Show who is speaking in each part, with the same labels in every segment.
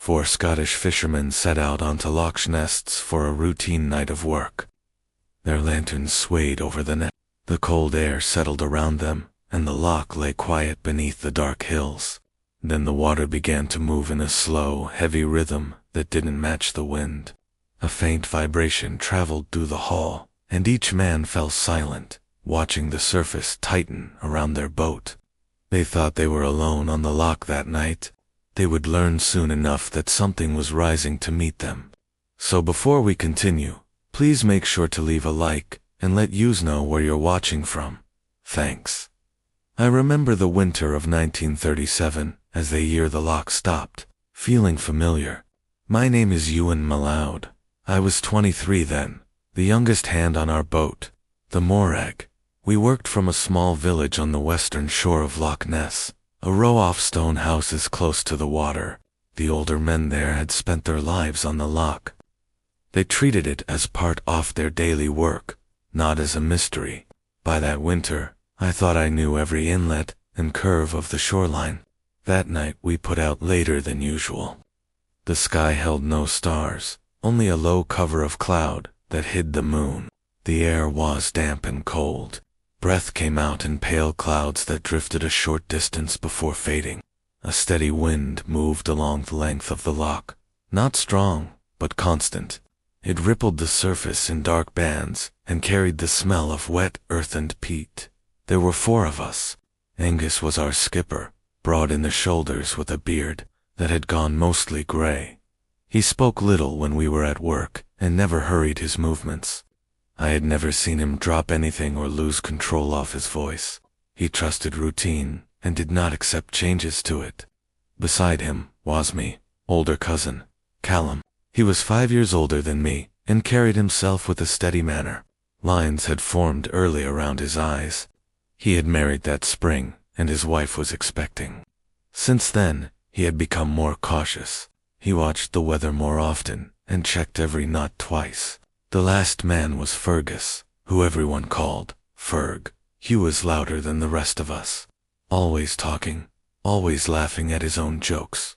Speaker 1: 4 Scottish fishermen set out onto Loch Ness for a routine night of work. Their lanterns swayed over the net. The cold air settled around them, and the loch lay quiet beneath the dark hills. Then the water began to move in a slow, heavy rhythm that didn't match the wind. A faint vibration traveled through the hall, and each man fell silent, watching the surface tighten around their boat. They thought they were alone on the loch that night. They would learn soon enough that something was rising to meet them. So before we continue, please make sure to leave a like and let yous know where you're watching from. Thanks. I remember the winter of 1937 as the year the loch stopped, feeling familiar. My name is Ewan Maloud. I was 23 then, the youngest hand on our boat, the Morag. We worked from a small village on the western shore of Loch Ness, a row-off stone houses close to the water. The older men there had spent their lives on the loch. They treated it as part of their daily work, not as a mystery. By that winter, I thought I knew every inlet and curve of the shoreline. That night we put out later than usual. The sky held no stars, only a low cover of cloud that hid the moon. The air was damp and cold. Breath came out in pale clouds that drifted a short distance before fading. A steady wind moved along the length of the loch, not strong, but constant. It rippled the surface in dark bands and carried the smell of wet earth and peat. There were 4 of us. Angus was our skipper, broad in the shoulders with a beard that had gone mostly gray. He spoke little when we were at work and never hurried his movements. I had never seen him drop anything or lose control of his voice. He trusted routine and did not accept changes to it. Beside him was me, older cousin, Callum. He was 5 years older than me and carried himself with a steady manner. Lines had formed early around his eyes. He had married that spring, and his wife was expecting. Since then, he had become more cautious. He watched the weather more often and checked every knot twice. The last man was Fergus, who everyone called Ferg. He was louder than the rest of us, always talking, always laughing at his own jokes.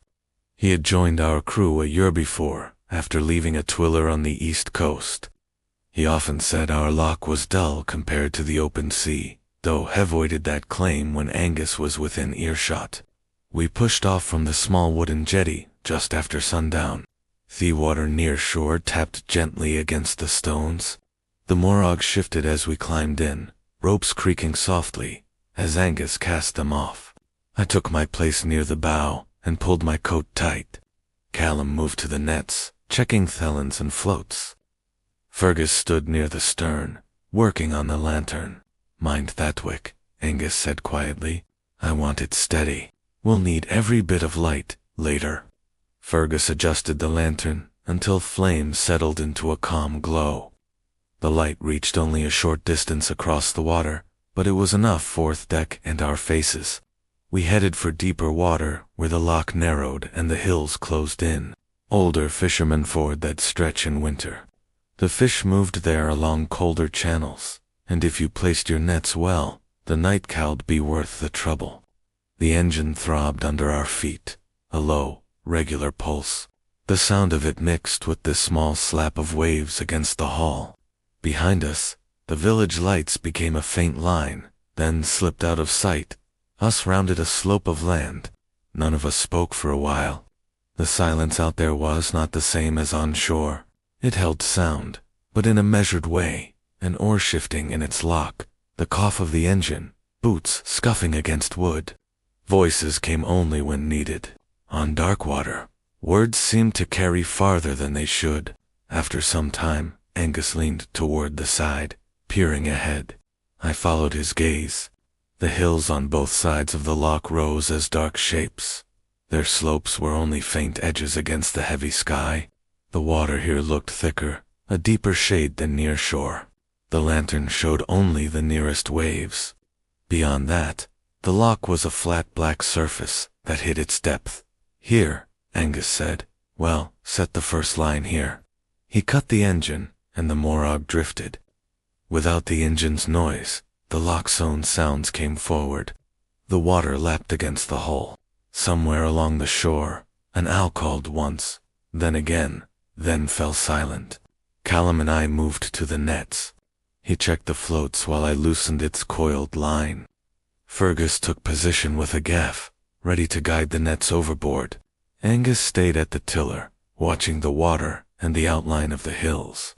Speaker 1: He had joined our crew a year before, after leaving a twiller on the east coast. He often said our loch was dull compared to the open sea, though avoided that claim when Angus was within earshot. We pushed off from the small wooden jetty just after sundown. The water near shore tapped gently against the stones. The Morag shifted as we climbed in, ropes creaking softly as Angus cast them off. I took my place near the bow and pulled my coat tight. Callum moved to the nets, checking thellins and floats. Fergus stood near the stern, working on the lantern. Mind that wick, Angus said quietly. I want it steady. We'll need every bit of light later. Fergus adjusted the lantern until flames settled into a calm glow. The light reached only a short distance across the water, but it was enough for the deck and our faces. We headed for deeper water where the loch narrowed and the hills closed in. Older fishermen ford that stretch in winter. The fish moved there along colder channels, and if you placed your nets well, the night cow'd be worth the trouble. The engine throbbed under our feet, a low, regular pulse. The sound of it mixed with the small slap of waves against the hull. Behind us, the village lights became a faint line, then slipped out of sight. Us rounded a slope of land. None of us spoke for a while. The silence out there was not the same as on shore. It held sound, but in a measured way, an oar shifting in its lock, the cough of the engine, boots scuffing against wood. Voices came only when needed. On dark water, words seemed to carry farther than they should. After some time, Angus leaned toward the side, peering ahead. I followed his gaze. The hills on both sides of the loch rose as dark shapes. Their slopes were only faint edges against the heavy sky. The water here looked thicker, a deeper shade than near shore. The lantern showed only the nearest waves. Beyond that, the loch was a flat black surface that hid its depth. Here, Angus said. Well, set the first line here. He cut the engine, and the Morag drifted. Without the engine's noise, the loch's own sounds came forward. The water lapped against the hull. Somewhere along the shore, An owl called once, then again, then fell silent. Callum and I moved to the nets. He checked the floats while I loosened its coiled line. Fergus took position with a gaff, ready to guide the nets overboard. Angus stayed at the tiller, watching the water and the outline of the hills.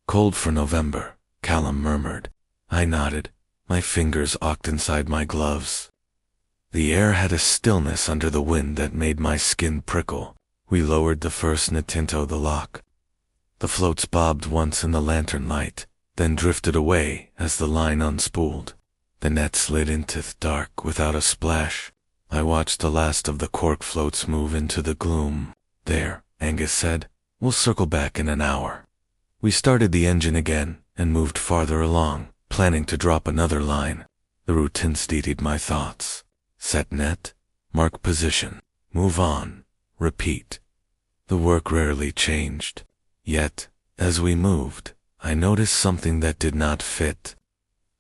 Speaker 1: "Cold for November," Callum murmured. I nodded, my fingers ocked inside my gloves. The air had a stillness under the wind that made my skin prickle. We lowered the first net into the loch. The floats bobbed once in the lantern light, then drifted away as the line unspooled. The net slid into the dark without a splash. I watched the last of the cork floats move into the gloom. "There," Angus said. "We'll circle back in an hour." We started the engine again and moved farther along, planning to drop another line. The routine steadied my thoughts. Set net, mark position, move on, repeat. The work rarely changed. Yet, as we moved, I noticed something that did not fit.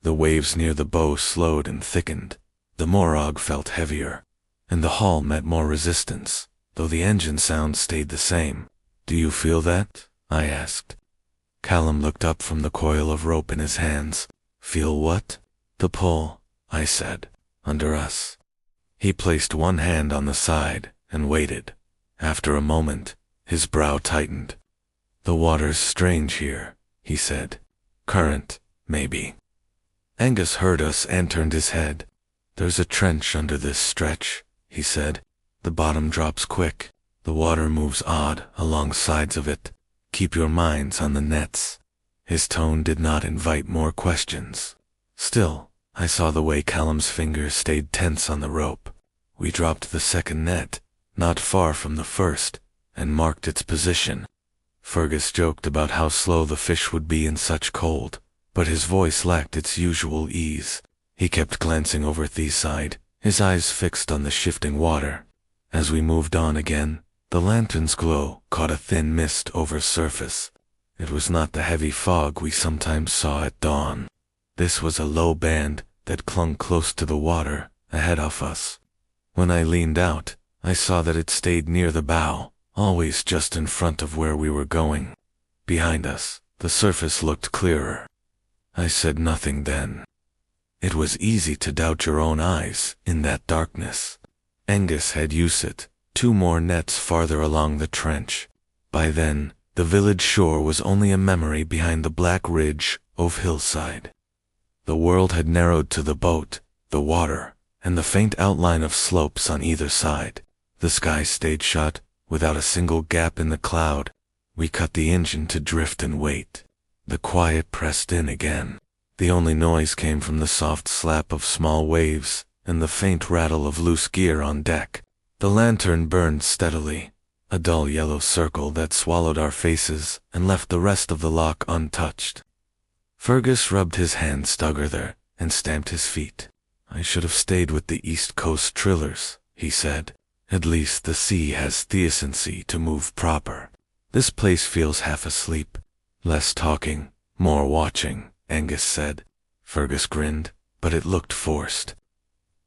Speaker 1: The waves near the bow slowed and thickened. The morag felt heavier, and the hull met more resistance, though the engine sound stayed the same. "Do you feel that?" I asked. Callum looked up from the coil of rope in his hands. "Feel what?" "The pull," I said, "under us." He placed one hand on the side and waited. After a moment, his brow tightened. "The water's strange here," he said. "Current, maybe." Angus heard us and turned his head. "There's a trench under this stretch," he said. "The bottom drops quick. The water moves odd along sides of it. Keep your minds on the nets." His tone did not invite more questions. Still, I saw the way Callum's fingers stayed tense on the rope. We dropped the second net, not far from the first, and marked its position. Fergus joked about how slow the fish would be in such cold, but his voice lacked its usual ease. He kept glancing over the side, his eyes fixed on the shifting water. As we moved on again, the lantern's glow caught a thin mist over surface. It was not the heavy fog we sometimes saw at dawn. This was a low band that clung close to the water ahead of us. When I leaned out, I saw that it stayed near the bow, always just in front of where we were going. Behind us, the surface looked clearer. I said nothing then. It was easy to doubt your own eyes in that darkness. Angus had used it, 2 more nets farther along the trench. By then, the village shore was only a memory behind the black ridge of hillside. The world had narrowed to the boat, the water, and the faint outline of slopes on either side. The sky stayed shut, without a single gap in the cloud. We cut the engine to drift and wait. The quiet pressed in again. The only noise came from the soft slap of small waves and the faint rattle of loose gear on deck. The lantern burned steadily, a dull yellow circle that swallowed our faces and left the rest of the loch untouched. Fergus rubbed his hands together and stamped his feet. "I should have stayed with the East Coast trillers," he said. "At least the sea has decency to move proper. This place feels half asleep. Less talking, more watching," Angus said. Fergus grinned, but it looked forced.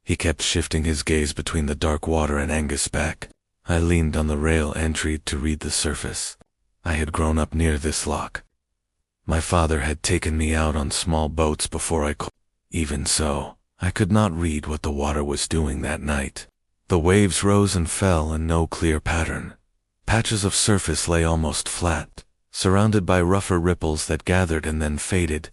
Speaker 1: He kept shifting his gaze between the dark water and Angus' back. I leaned on the rail entry to read the surface. I had grown up near this loch. My father had taken me out on small boats before I could. Even so, I could not read what the water was doing that night. The waves rose and fell in no clear pattern. Patches of surface lay almost flat, surrounded by rougher ripples that gathered and then faded.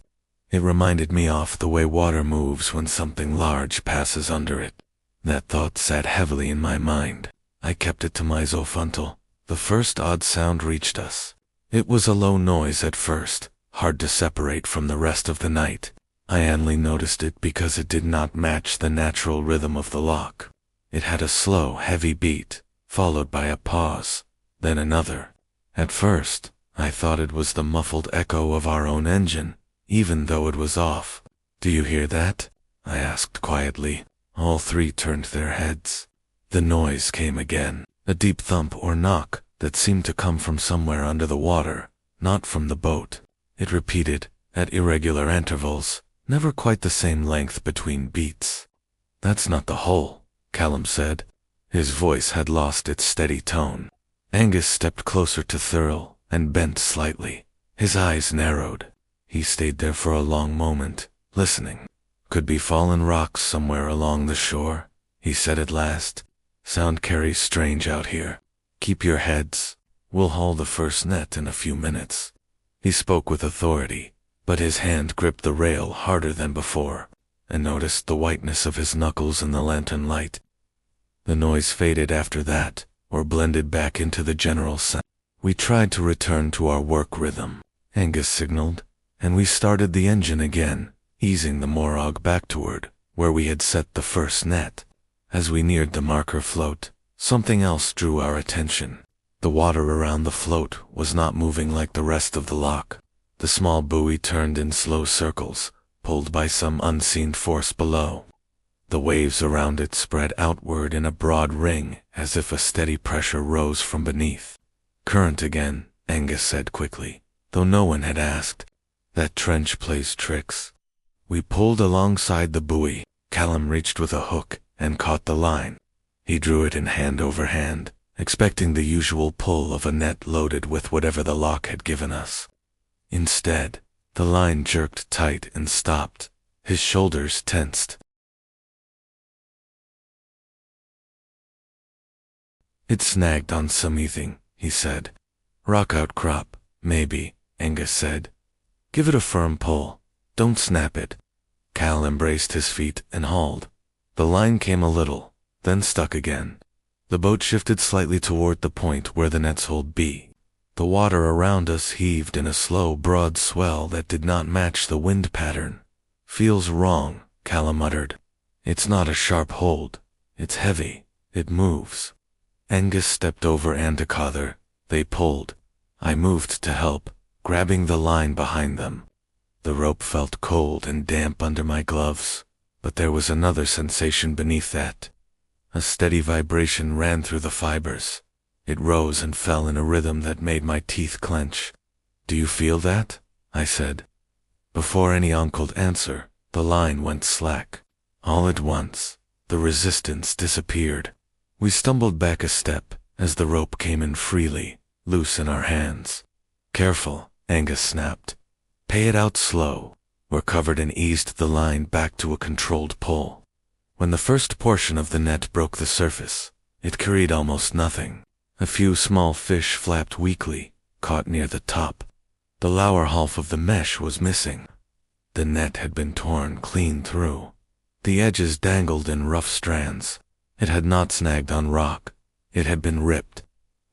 Speaker 1: It reminded me of the way water moves when something large passes under it. That thought sat heavily in my mind. I kept it to myself until the first odd sound reached us. It was a low noise at first, hard to separate from the rest of the night. I only noticed it because it did not match the natural rhythm of the loch. It had a slow, heavy beat, followed by a pause, then another. At first, I thought it was the muffled echo of our own engine, even though it was off. "Do you hear that?" I asked quietly. All 3 turned their heads. The noise came again, a deep thump or knock that seemed to come from somewhere under the water, not from the boat. It repeated, at irregular intervals, never quite the same length between beats. "That's not the hull," Callum said. His voice had lost its steady tone. Angus stepped closer to Thurl and bent slightly. His eyes narrowed. He stayed there for a long moment, listening. Could be fallen rocks somewhere along the shore, he said at last. Sound carries strange out here. Keep your heads. We'll haul the first net in a few minutes. He spoke with authority, but his hand gripped the rail harder than before, and noticed the whiteness of his knuckles in the lantern light. The noise faded after that, or blended back into the general sound. We tried to return to our work rhythm, Angus signaled, and we started the engine again, easing the Morag back toward where we had set the first net. As we neared the marker float, something else drew our attention. The water around the float was not moving like the rest of the loch. The small buoy turned in slow circles, pulled by some unseen force below. The waves around it spread outward in a broad ring, as if a steady pressure rose from beneath. Current again, Angus said quickly, though no one had asked. That trench plays tricks. We pulled alongside the buoy. Callum reached with a hook and caught the line. He drew it in hand over hand, expecting the usual pull of a net loaded with whatever the loch had given us. Instead, the line jerked tight and stopped. His shoulders tensed. It snagged on something, he said. Rock outcrop, maybe, Angus said. Give it a firm pull. Don't snap it. Cal embraced his feet and hauled. The line came a little, then stuck again. The boat shifted slightly toward the point where the net's hold be. The water around us heaved in a slow, broad swell that did not match the wind pattern. Feels wrong, Callum muttered. It's not a sharp hold. It's heavy. It moves. Angus stepped over Andacother. They pulled. I moved to help, grabbing the line behind them. The rope felt cold and damp under my gloves, but there was another sensation beneath that. A steady vibration ran through the fibers. It rose and fell in a rhythm that made my teeth clench. Do you feel that? I said. Before any uncled answer, the line went slack. All at once, the resistance disappeared. We stumbled back a step as the rope came in freely, loose in our hands. Careful, Angus snapped. Pay it out slow. We covered and eased the line back to a controlled pull. When the first portion of the net broke the surface, it carried almost nothing. A few small fish flapped weakly, caught near the top. The lower half of the mesh was missing. The net had been torn clean through. The edges dangled in rough strands. It had not snagged on rock. It had been ripped.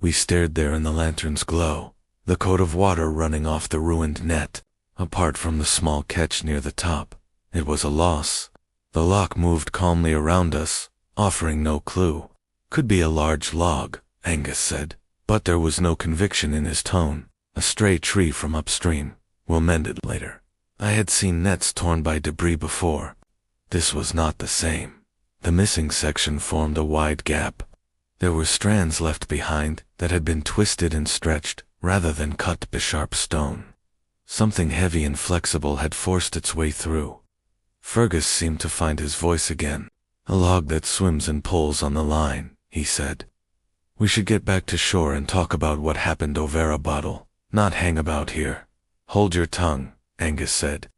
Speaker 1: We stared there in the lantern's glow, the coat of water running off the ruined net. Apart from the small catch near the top, it was a loss. The loch moved calmly around us, offering no clue. Could be a large log, Angus said, but there was no conviction in his tone. A stray tree from upstream. We'll mend it later. I had seen nets torn by debris before. This was not the same. The missing section formed a wide gap. There were strands left behind that had been twisted and stretched rather than cut by sharp stone. Something heavy and flexible had forced its way through. Fergus seemed to find his voice again. A log that swims and pulls on the line, he said. We should get back to shore and talk about what happened over a bottle, not hang about here. Hold your tongue, Angus said.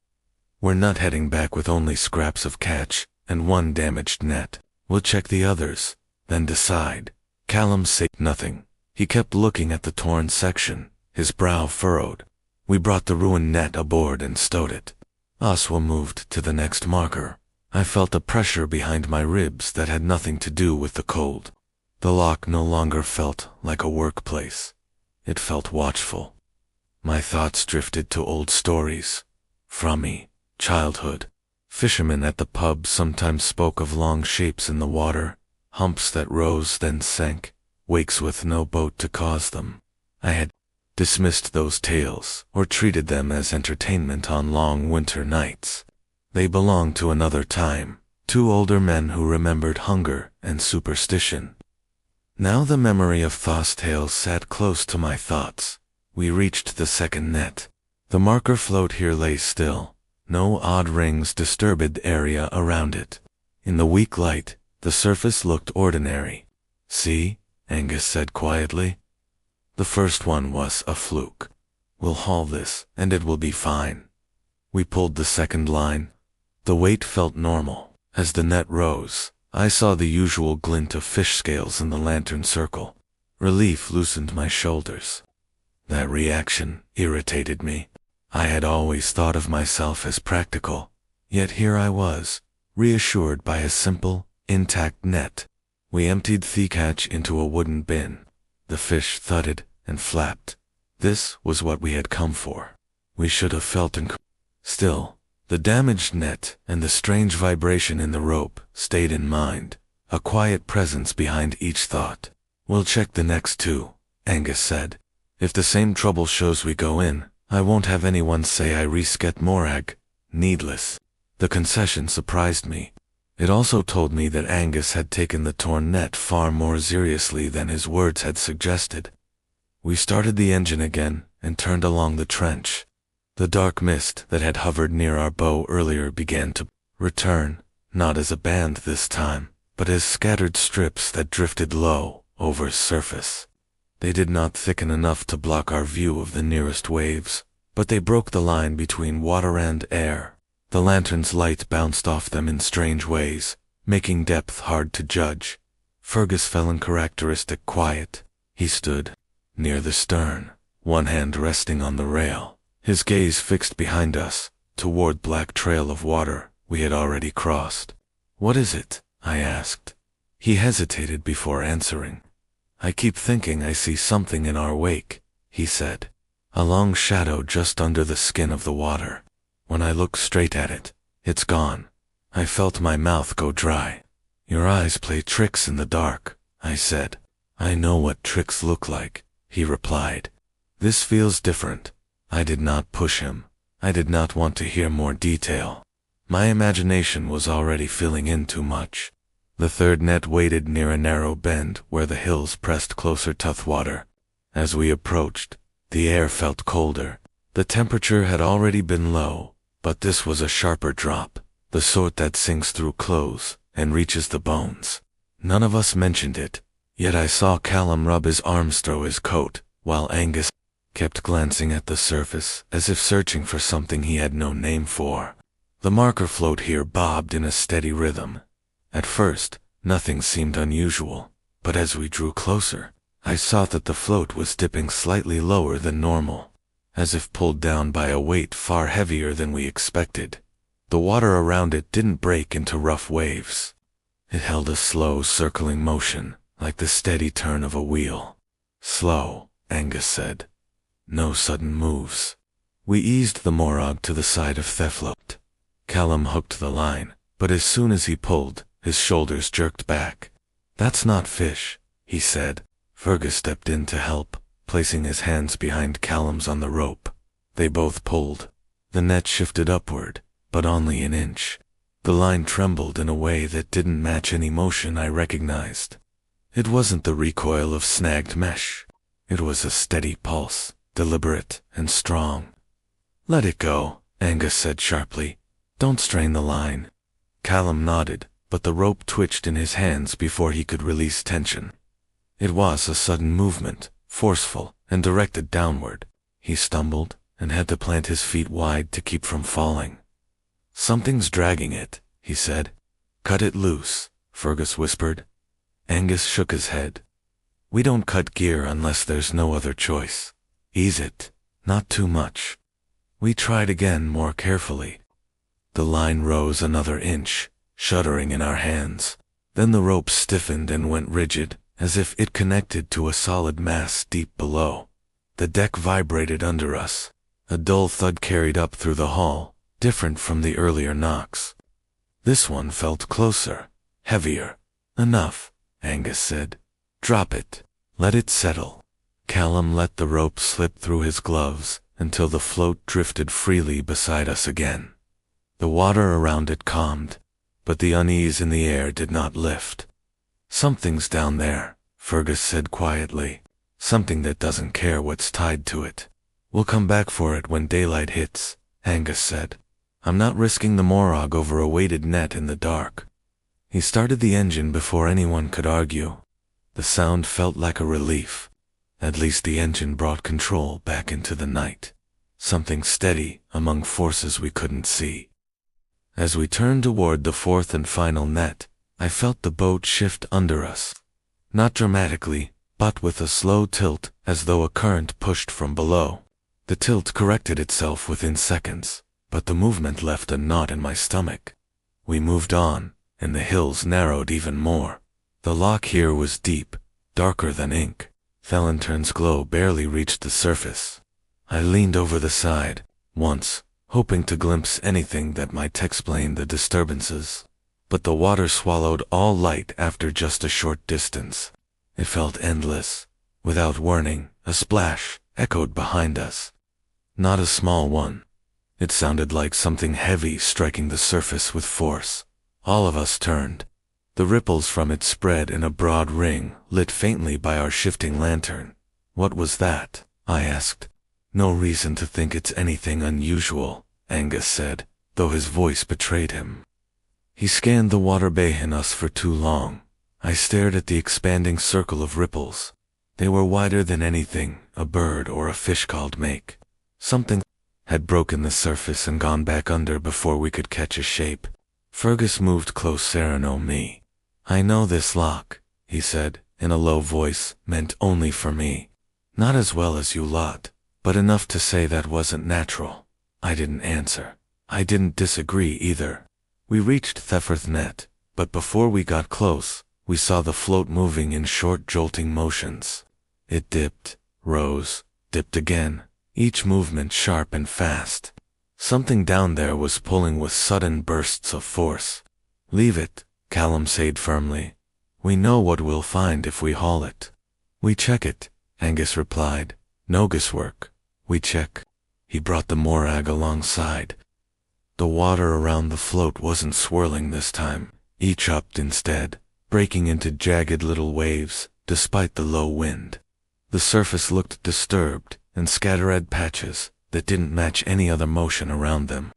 Speaker 1: We're not heading back with only scraps of catch and one damaged net. We'll check the others, then decide. Callum said nothing. He kept looking at the torn section, his brow furrowed. We brought the ruined net aboard and stowed it. Oswald moved to the next marker. I felt a pressure behind my ribs that had nothing to do with the cold. The loch no longer felt like a workplace. It felt watchful. My thoughts drifted to old stories. From me, childhood. Fishermen at the pub sometimes spoke of long shapes in the water, humps that rose then sank, wakes with no boat to cause them. I had dismissed those tales, or treated them as entertainment on long winter nights. They belonged to another time, two older men who remembered hunger and superstition. Now the memory of Thaw's tales sat close to my thoughts. We reached the second net. The marker float here lay still. No odd rings disturbed the area around it. In the weak light, the surface looked ordinary. See, Angus said quietly. The first one was a fluke. We'll haul this, and it will be fine. We pulled the second line. The weight felt normal. As the net rose, I saw the usual glint of fish scales in the lantern circle. Relief loosened my shoulders. That reaction irritated me. I had always thought of myself as practical, yet here I was, reassured by a simple, intact net. We emptied the catch into a wooden bin. The fish thudded and flapped. This was what we had come for. We should have felt Still, the damaged net and the strange vibration in the rope stayed in mind, a quiet presence behind each thought. We'll check the next two, Angus said. If the same trouble shows we go in, I won't have anyone say I risked Morag. Needless. The concession surprised me. It also told me that Angus had taken the torn net far more seriously than his words had suggested. We started the engine again and turned along the trench. The dark mist that had hovered near our bow earlier began to return, not as a band this time, but as scattered strips that drifted low over the surface. They did not thicken enough to block our view of the nearest waves, but they broke the line between water and air. The lantern's light bounced off them in strange ways, making depth hard to judge. Fergus fell in characteristic quiet. He stood near the stern, one hand resting on the rail, his gaze fixed behind us, toward black trail of water we had already crossed. "What is it?" I asked. He hesitated before answering. "I keep thinking I see something in our wake," he said. "A long shadow just under the skin of the water. When I look straight at it, it's gone." I felt my mouth go dry. "Your eyes play tricks in the dark," I said. "I know what tricks look like," he replied. "This feels different." I did not push him. I did not want to hear more detail. My imagination was already filling in too much. The third net waited near a narrow bend where the hills pressed closer to the water. As we approached, the air felt colder. The temperature had already been low, but this was a sharper drop, the sort that sinks through clothes and reaches the bones. None of us mentioned it, yet I saw Callum rub his arms through his coat, while Angus kept glancing at the surface as if searching for something he had no name for. The marker float here bobbed in a steady rhythm. At first, nothing seemed unusual, but as we drew closer, I saw that the float was dipping slightly lower than normal, as if pulled down by a weight far heavier than we expected. The water around it didn't break into rough waves. It held a slow, circling motion, like the steady turn of a wheel. "Slow," Angus said. "No sudden moves." We eased the Morag to the side of the float. Callum hooked the line, but as soon as he pulled, his shoulders jerked back. "That's not fish," he said. Fergus stepped in to help, placing his hands behind Callum's on the rope. They both pulled. The net shifted upward, but only an inch. The line trembled in a way that didn't match any motion I recognized. It wasn't the recoil of snagged mesh. It was a steady pulse, deliberate and strong. "Let it go," Angus said sharply. "Don't strain the line." Callum nodded, but the rope twitched in his hands before he could release tension. It was a sudden movement, forceful and directed downward. He stumbled and had to plant his feet wide to keep from falling. "Something's dragging it," he said. "Cut it loose," Fergus whispered. Angus shook his head. "We don't cut gear unless there's no other choice. Ease it, not too much." We tried again more carefully. The line rose another inch, shuddering in our hands. Then the rope stiffened and went rigid, as if it connected to a solid mass deep below. The deck vibrated under us. A dull thud carried up through the hall, different from the earlier knocks. This one felt closer, heavier. "Enough," Angus said. "Drop it. Let it settle." Callum let the rope slip through his gloves until the float drifted freely beside us again. The water around it calmed, but the unease in the air did not lift. "Something's down there," Fergus said quietly. "Something that doesn't care what's tied to it." "We'll come back for it when daylight hits," Angus said. "I'm not risking the Morag over a weighted net in the dark." He started the engine before anyone could argue. The sound felt like a relief. At least the engine brought control back into the night. Something steady among forces we couldn't see. As we turned toward the fourth and final net, I felt the boat shift under us. Not dramatically, but with a slow tilt, as though a current pushed from below. The tilt corrected itself within seconds, but the movement left a knot in my stomach. We moved on, and the hills narrowed even more. The loch here was deep, darker than ink. The lantern's glow barely reached the surface. I leaned over the side, once, hoping to glimpse anything that might explain the disturbances. But the water swallowed all light after just a short distance. It felt endless. Without warning, a splash echoed behind us. Not a small one. It sounded like something heavy striking the surface with force. All of us turned. The ripples from it spread in a broad ring, lit faintly by our shifting lantern. "What was that?" I asked. "No reason to think it's anything unusual," Angus said, though his voice betrayed him. He scanned the water behind us for too long. I stared at the expanding circle of ripples. They were wider than anything a bird or a fish could make. Something had broken the surface and gone back under before we could catch a shape. Fergus moved closer to me. "I know this loch," he said, in a low voice meant only for me. "Not as well as you lot, but enough to say that wasn't natural." I didn't answer. I didn't disagree either. We reached the fourth net, but before we got close, we saw the float moving in short jolting motions. It dipped, rose, dipped again, each movement sharp and fast. Something down there was pulling with sudden bursts of force. "Leave it," Callum said firmly. "We know what we'll find if we haul it." "We check it," Angus replied. "No guesswork. We check." He brought the morag alongside. The water around the float wasn't swirling this time. Each upped instead, breaking into jagged little waves, despite the low wind. The surface looked disturbed, and scattered patches that didn't match any other motion around them.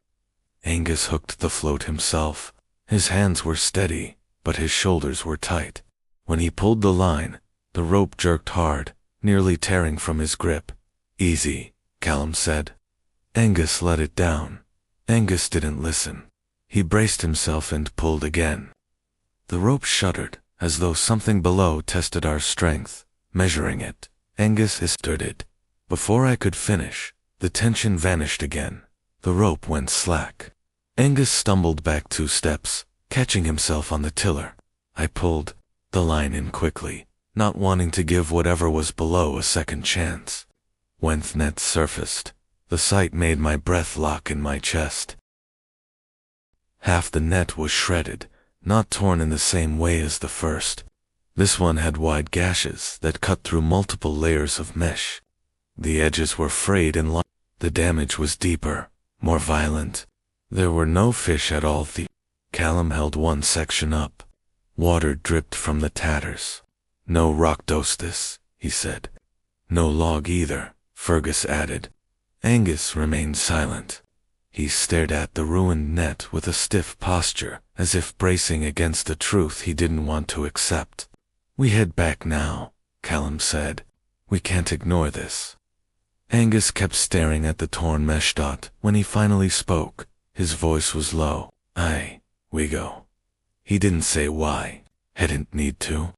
Speaker 1: Angus hooked the float himself. His hands were steady, but his shoulders were tight. When he pulled the line, the rope jerked hard, nearly tearing from his grip. "Easy," Callum said. Angus let it down. Angus didn't listen. He braced himself and pulled again. The rope shuddered, as though something below tested our strength, measuring it. Angus hissed it. Before I could finish, the tension vanished again. The rope went slack. Angus stumbled back 2 steps, catching himself on the tiller. I pulled the line in quickly, not wanting to give whatever was below a second chance. When the net surfaced, the sight made my breath lock in my chest. Half the net was shredded, not torn in the same way as the first. This one had wide gashes that cut through multiple layers of mesh. The edges were frayed and the damage was deeper, more violent. There were no fish at all. Callum held one section up. Water dripped from the tatters. "No rock dostis," he said. "No log either," Fergus added. Angus remained silent. He stared at the ruined net with a stiff posture, as if bracing against the truth he didn't want to accept. "We head back now," Callum said. "We can't ignore this." Angus kept staring at the torn mesh dot. When he finally spoke, his voice was low. We go." He didn't say why. Hadn't need to.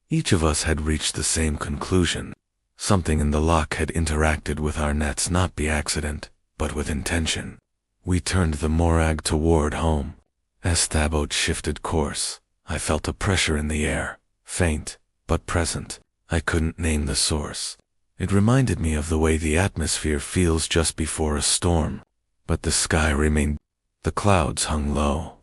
Speaker 1: Each of us had reached the same conclusion. Something in the loch had interacted with our nets, not by accident, but with intention. We turned the morag toward home. As the boat shifted course, I felt a pressure in the air, faint, but present. I couldn't name the source. It reminded me of the way the atmosphere feels just before a storm. But the sky remained. The clouds hung low.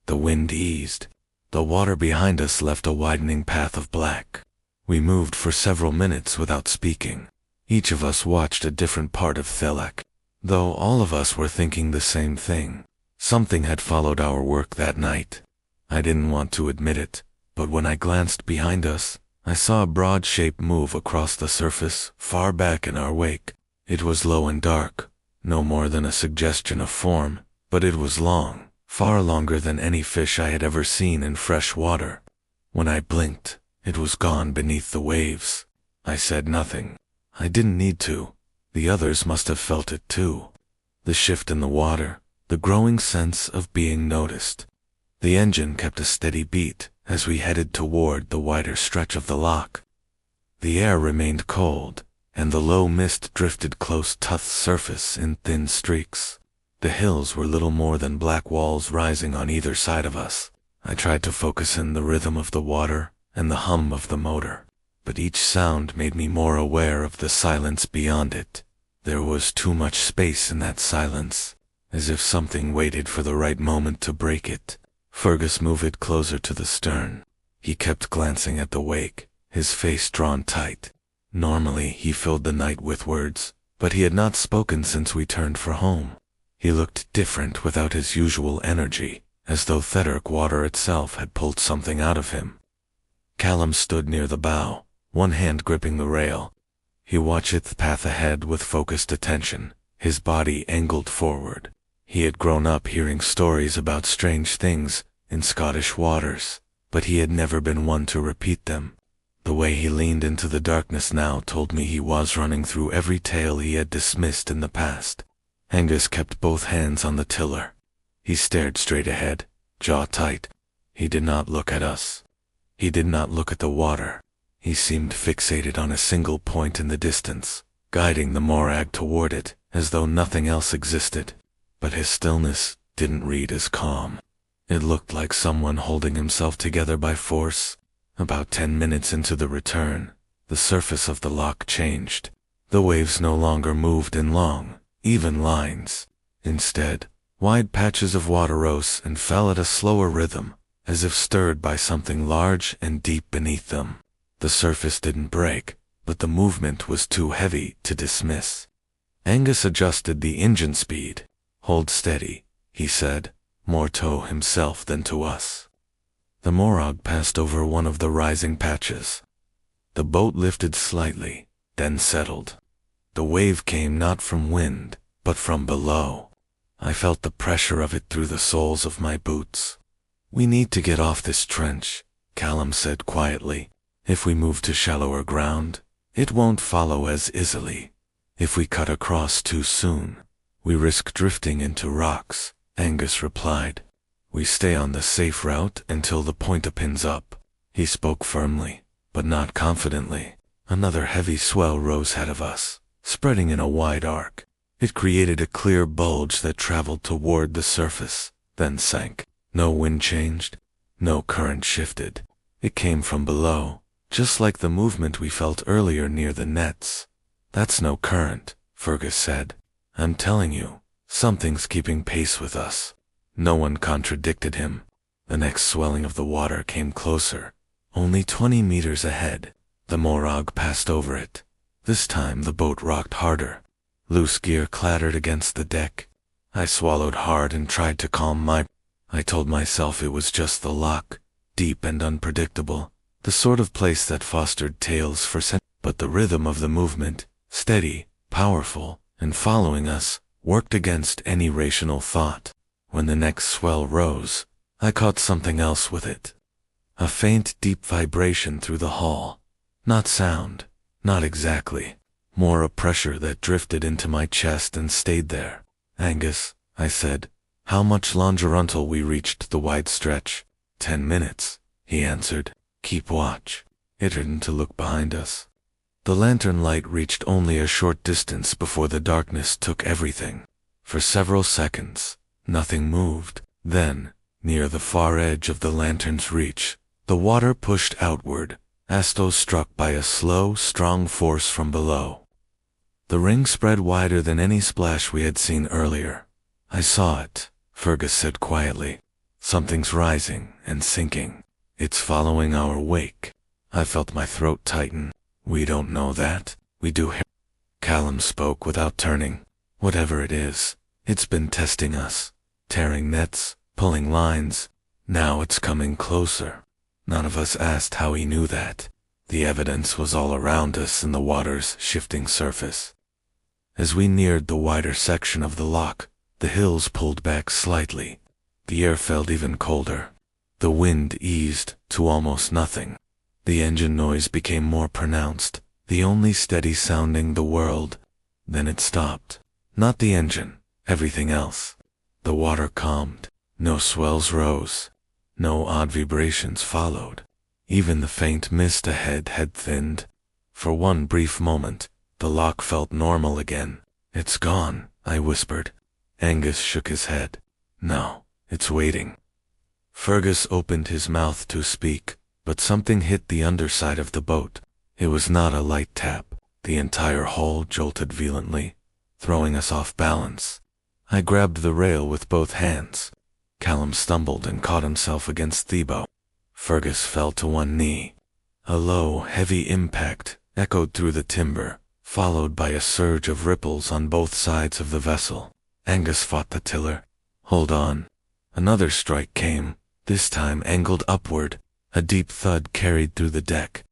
Speaker 1: The wind eased. The water behind us left a widening path of black. We moved for several minutes without speaking. Each of us watched a different part of Thelak, though all of us were thinking the same thing. Something had followed our work that night. I didn't want to admit it, but when I glanced behind us, I saw a broad shape move across the surface, far back in our wake. It was low and dark, no more than a suggestion of form, but it was long, far longer than any fish I had ever seen in fresh water. When I blinked, It was gone beneath the waves. I said nothing. I didn't need to. The others must have felt it too. The shift in the water, the growing sense of being noticed. The engine kept a steady beat as we headed toward the wider stretch of the loch. The air remained cold, and the low mist drifted close to the surface in thin streaks. The hills were little more than black walls rising on either side of us. I tried to focus in the rhythm of the water and the hum of the motor, but each sound made me more aware of the silence beyond it. There was too much space in that silence, as if something waited for the right moment to break it. Fergus moved closer to the stern. He kept glancing at the wake, his face drawn tight. Normally he filled the night with words, but he had not spoken since we turned for home. He looked different without his usual energy, as though Thederic water itself had pulled something out of him. Callum stood near the bow, one hand gripping the rail. He watched the path ahead with focused attention, his body angled forward. He had grown up hearing stories about strange things in Scottish waters, but he had never been one to repeat them. The way he leaned into the darkness now told me he was running through every tale he had dismissed in the past. Angus kept both hands on the tiller. He stared straight ahead, jaw tight. He did not look at us. He did not look at the water. He seemed fixated on a single point in the distance, guiding the morag toward it, as though nothing else existed. But his stillness didn't read as calm. It looked like someone holding himself together by force. About 10 minutes into the return, the surface of the loch changed. The waves no longer moved in long, even lines. Instead, wide patches of water rose and fell at a slower rhythm, as if stirred by something large and deep beneath them. The surface didn't break, but the movement was too heavy to dismiss. Angus adjusted the engine speed. "Hold steady," he said, more to himself than to us. The morag passed over one of the rising patches. The boat lifted slightly, then settled. The wave came not from wind, but from below. I felt the pressure of it through the soles of my boots. "We need to get off this trench," Callum said quietly. "If we move to shallower ground, it won't follow as easily. If we cut across too soon, we risk drifting into rocks," Angus replied. "We stay on the safe route until the point opens up." He spoke firmly, but not confidently. Another heavy swell rose ahead of us, spreading in a wide arc. It created a clear bulge that traveled toward the surface, then sank. No wind changed, no current shifted. It came from below, just like the movement we felt earlier near the nets. "That's no current," Fergus said. "I'm telling you, something's keeping pace with us." No one contradicted him. The next swelling of the water came closer, only 20 meters ahead. The morag passed over it. This time the boat rocked harder. Loose gear clattered against the deck. I swallowed hard and tried to calm I told myself it was just the loch, deep and unpredictable, the sort of place that fostered tales for centuries. But the rhythm of the movement, steady, powerful, and following us, worked against any rational thought. When the next swell rose, I caught something else with it. A faint, deep vibration through the hull. Not sound, not exactly. More a pressure that drifted into my chest and stayed there. "Angus," I said, "how much longer until we reached the wide stretch?" 10 minutes, he answered. "Keep watch." It turned to look behind us. The lantern light reached only a short distance before the darkness took everything. For several seconds, nothing moved. Then, near the far edge of the lantern's reach, the water pushed outward, as though struck by a slow, strong force from below. The ring spread wider than any splash we had seen earlier. "I saw it," Fergus said quietly. "Something's rising and sinking. It's following our wake." I felt my throat tighten. "We don't know that. We do." Callum spoke without turning. "Whatever it is, it's been testing us, tearing nets, pulling lines. Now it's coming closer." None of us asked how he knew that. The evidence was all around us in the water's shifting surface. As we neared the wider section of the loch, the hills pulled back slightly. The air felt even colder. The wind eased to almost nothing. The engine noise became more pronounced, the only steady sounding the world. Then it stopped. Not the engine, everything else. The water calmed. No swells rose. No odd vibrations followed. Even the faint mist ahead had thinned. For one brief moment, the loch felt normal again. "It's gone," I whispered. Angus shook his head. "No, it's waiting." Fergus opened his mouth to speak, but something hit the underside of the boat. It was not a light tap. The entire hull jolted violently, throwing us off balance. I grabbed the rail with both hands. Callum stumbled and caught himself against Thebo. Fergus fell to one knee. A low, heavy impact echoed through the timber, followed by a surge of ripples on both sides of the vessel. Angus fought the tiller. "Hold on." Another strike came, this time angled upward. A deep thud carried through the deck.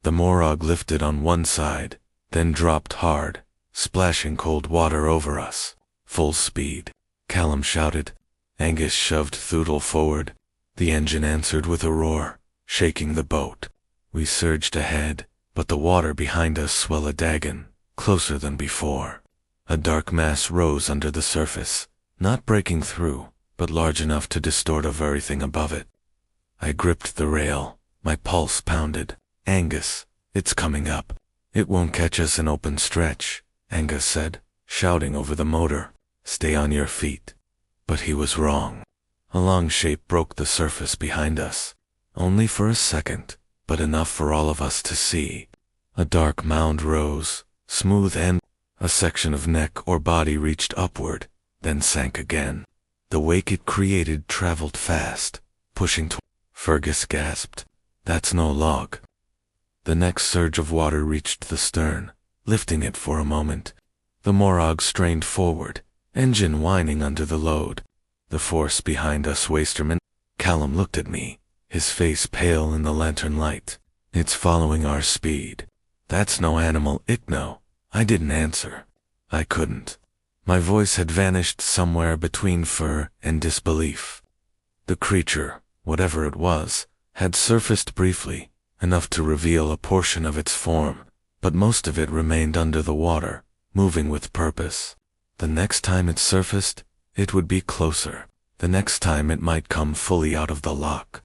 Speaker 1: The Morag lifted on one side, then dropped hard, splashing cold water over us. "Full speed," Callum shouted. Angus shoved Thudel forward. The engine answered with a roar, shaking the boat. We surged ahead, but the water behind us swelled a dagon, closer than before. A dark mass rose under the surface, not breaking through, but large enough to distort everything above it. I gripped the rail. My pulse pounded. "Angus, it's coming up." "It won't catch us in open stretch," Angus said, shouting over the motor. "Stay on your feet." But he was wrong. A long shape broke the surface behind us. Only for a second, but enough for all of us to see. A dark mound rose, smooth, and a section of neck or body reached upward, then sank again. The wake it created traveled fast, pushing toward. Fergus gasped. "That's no log." The next surge of water reached the stern, lifting it for a moment. The Morag strained forward, engine whining under the load. The force behind us wasterman. Callum looked at me, his face pale in the lantern light. "It's following our speed." "That's no animal, Ichno." I didn't answer. I couldn't. My voice had vanished somewhere between fear and disbelief. The creature, whatever it was, had surfaced briefly, enough to reveal a portion of its form, but most of it remained under the water, moving with purpose. The next time it surfaced, it would be closer. The next time it might come fully out of the loch.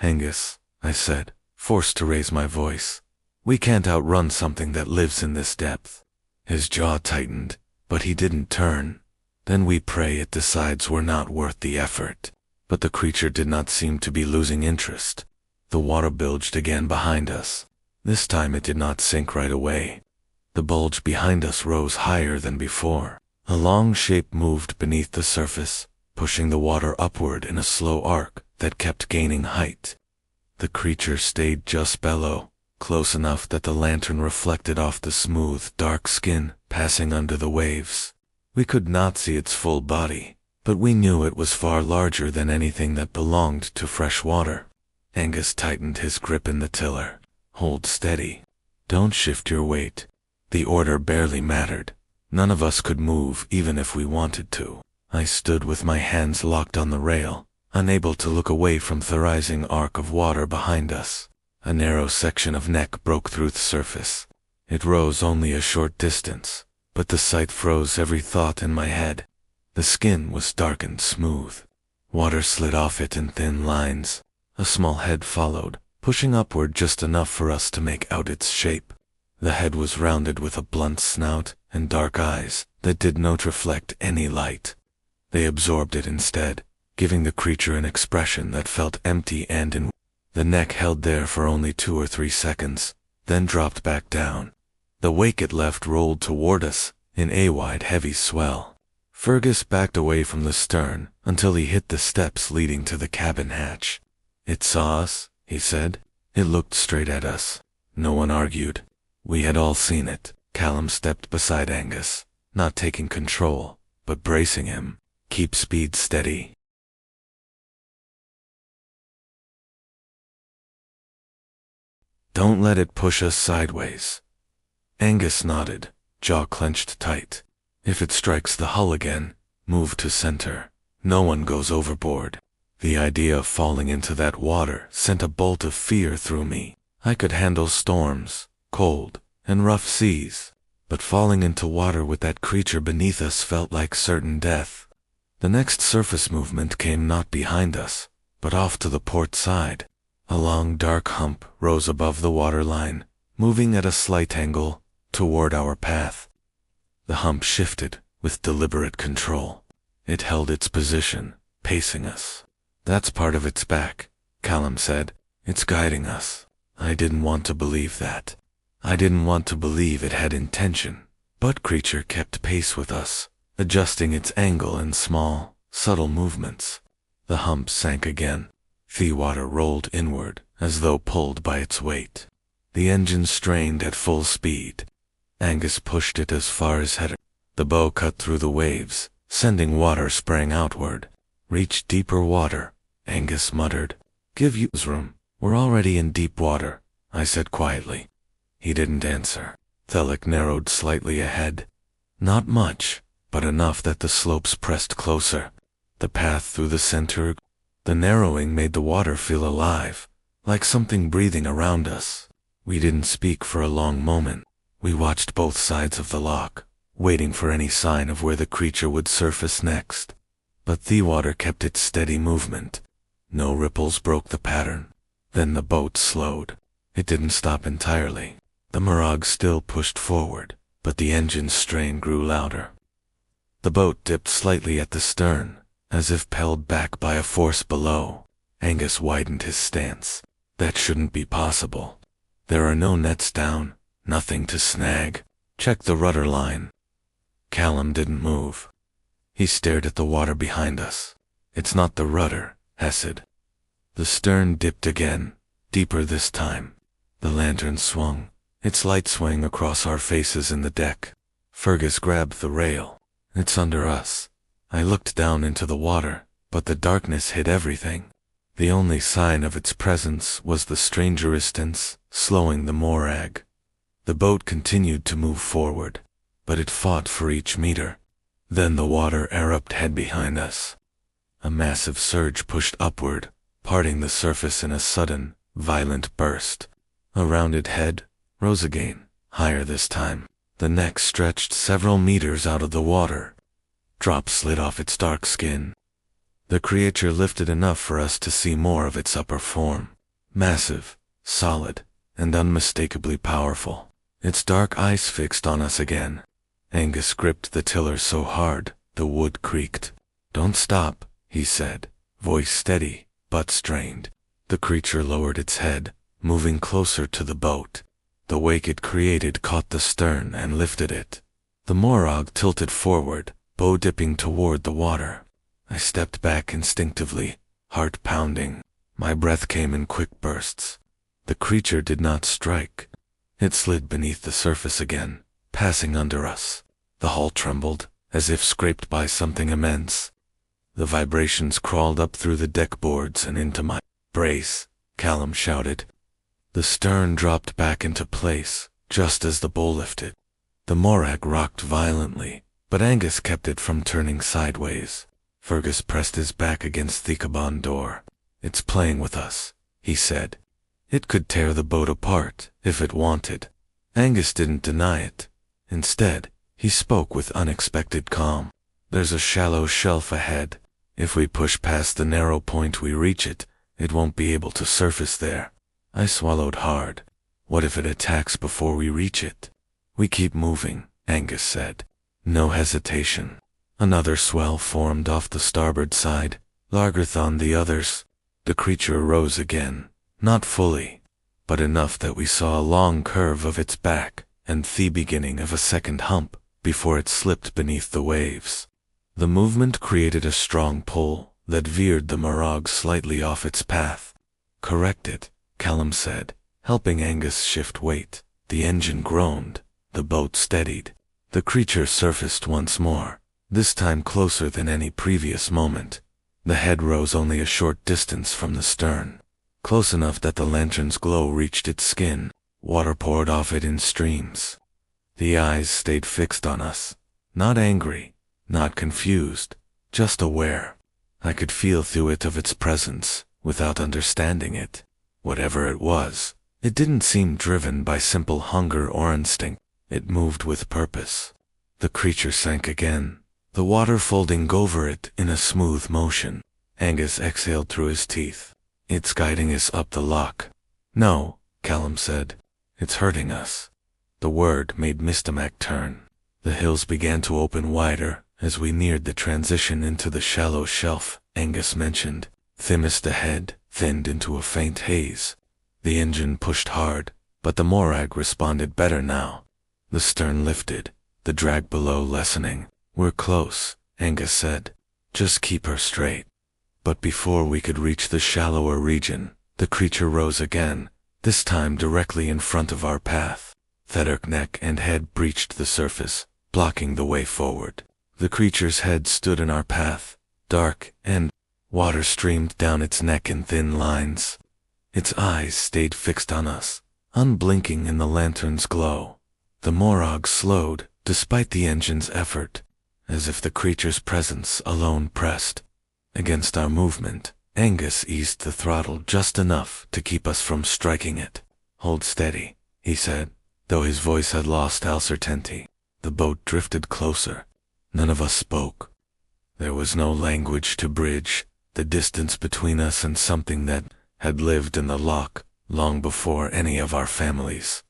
Speaker 1: "Angus," I said, forced to raise my voice. "We can't outrun something that lives in this depth." His jaw tightened, but he didn't turn. "Then we pray it decides we're not worth the effort." But the creature did not seem to be losing interest. The water bulged again behind us. This time it did not sink right away. The bulge behind us rose higher than before. A long shape moved beneath the surface, pushing the water upward in a slow arc that kept gaining height. The creature stayed just below, close enough that the lantern reflected off the smooth, dark skin passing under the waves. We could not see its full body, but we knew it was far larger than anything that belonged to fresh water. Angus tightened his grip in the tiller. "Hold steady. Don't shift your weight." The order barely mattered. None of us could move even if we wanted to. I stood with my hands locked on the rail, unable to look away from the rising arc of water behind us. A narrow section of neck broke through the surface. It rose only a short distance, but the sight froze every thought in my head. The skin was dark and smooth. Water slid off it in thin lines. A small head followed, pushing upward just enough for us to make out its shape. The head was rounded with a blunt snout and dark eyes that did not reflect any light. They absorbed it instead, giving the creature an expression that felt empty and in. The neck held there for only 2 or 3 seconds, then dropped back down. The wake it left rolled toward us in a wide, heavy swell. Fergus backed away from the stern until he hit the steps leading to the cabin hatch. "It saw us," he said. "It looked straight at us." No one argued. We had all seen it. Callum stepped beside Angus, not taking control, but bracing him. "Keep speed steady." "Don't let it push us sideways." Angus nodded, jaw clenched tight. "If it strikes the hull again, move to center. No one goes overboard." The idea of falling into that water sent a bolt of fear through me. I could handle storms, cold, and rough seas, but falling into water with that creature beneath us felt like certain death. The next surface movement came not behind us, but off to the port side. A long dark hump rose above the waterline, moving at a slight angle toward our path. The hump shifted with deliberate control. It held its position, pacing us. "That's part of its back," Callum said. "It's guiding us." I didn't want to believe that. I didn't want to believe it had intention. But creature kept pace with us, adjusting its angle in small, subtle movements. The hump sank again. The water rolled inward, as though pulled by its weight. The engine strained at full speed. Angus pushed it as far as header. The bow cut through the waves, sending water spraying outward. "Reach deeper water," Angus muttered. "Give you room. We're already in deep water," I said quietly. He didn't answer. Thelic narrowed slightly ahead. Not much, but enough that the slopes pressed closer. The path through the center. The narrowing made the water feel alive, like something breathing around us. We didn't speak for a long moment. We watched both sides of the loch, waiting for any sign of where the creature would surface next. But the water kept its steady movement. No ripples broke the pattern. Then the boat slowed. It didn't stop entirely. The Morag still pushed forward, but the engine's strain grew louder. The boat dipped slightly at the stern, as if held back by a force below. Angus widened his stance. "That shouldn't be possible. There are no nets down, nothing to snag. Check the rudder line." Callum didn't move. He stared at the water behind us. "It's not the rudder," Hesed. The stern dipped again, deeper this time. The lantern swung, its light swaying across our faces in the deck. Fergus grabbed the rail. "It's under us." I looked down into the water, but the darkness hid everything. The only sign of its presence was the stranger distance, slowing the Morag. The boat continued to move forward, but it fought for each meter. Then the water erupted behind us. A massive surge pushed upward, parting the surface in a sudden, violent burst. A rounded head rose again, higher this time. The neck stretched several meters out of the water. Drops slid off its dark skin. The creature lifted enough for us to see more of its upper form. Massive, solid, and unmistakably powerful. Its dark eyes fixed on us again. Angus gripped the tiller so hard, the wood creaked. "Don't stop," he said, voice steady, but strained. The creature lowered its head, moving closer to the boat. The wake it created caught the stern and lifted it. The Morag tilted forward, bow dipping toward the water. I stepped back instinctively, heart pounding. My breath came in quick bursts. The creature did not strike. It slid beneath the surface again, passing under us. The hull trembled, as if scraped by something immense. The vibrations crawled up through the deck boards and into my brace, Callum shouted. The stern dropped back into place, just as the bow lifted. The Morag rocked violently, but Angus kept it from turning sideways. Fergus pressed his back against the cabin door. "It's playing with us," he said. "It could tear the boat apart, if it wanted." Angus didn't deny it. Instead, he spoke with unexpected calm. "There's a shallow shelf ahead. If we push past the narrow point we reach it, it won't be able to surface there." I swallowed hard. "What if it attacks before we reach it?" "We keep moving," Angus said. No hesitation. Another swell formed off the starboard side, larger than the others. The creature rose again, not fully, but enough that we saw a long curve of its back and the beginning of a second hump before it slipped beneath the waves. The movement created a strong pull that veered the Morag slightly off its path. "Correct it," Callum said, helping Angus shift weight. The engine groaned. The boat steadied. The creature surfaced once more, this time closer than any previous moment. The head rose only a short distance from the stern, close enough that the lantern's glow reached its skin. Water poured off it in streams. The eyes stayed fixed on us, not angry, not confused, just aware. I could feel through it of its presence, without understanding it. Whatever it was, It didn't seem driven by simple hunger or instinct. It moved with purpose. The creature sank again, the water folding over it in a smooth motion. Angus exhaled through his teeth. It's guiding us up the loch. No, Callum said. It's hurting us. The word made Mistamak turn. The hills began to open wider as we neared the transition into the shallow shelf Angus mentioned. Thinnest ahead, thinned into a faint haze. The engine pushed hard, but the Morag responded better now. The stern lifted, the drag below lessening. We're close, Angus said. Just keep her straight. But before we could reach the shallower region, the creature rose again, this time directly in front of our path. Theodoric's neck and head breached the surface, blocking the way forward. The creature's head stood in our path, dark, and water streamed down its neck in thin lines. Its eyes stayed fixed on us, unblinking in the lantern's glow. The Morag slowed, despite the engine's effort, as if the creature's presence alone pressed against our movement. Angus eased the throttle just enough to keep us from striking it. Hold steady, he said, though his voice had lost all certainty. The boat drifted closer. None of us spoke. There was no language to bridge the distance between us and something that had lived in the loch long before any of our families.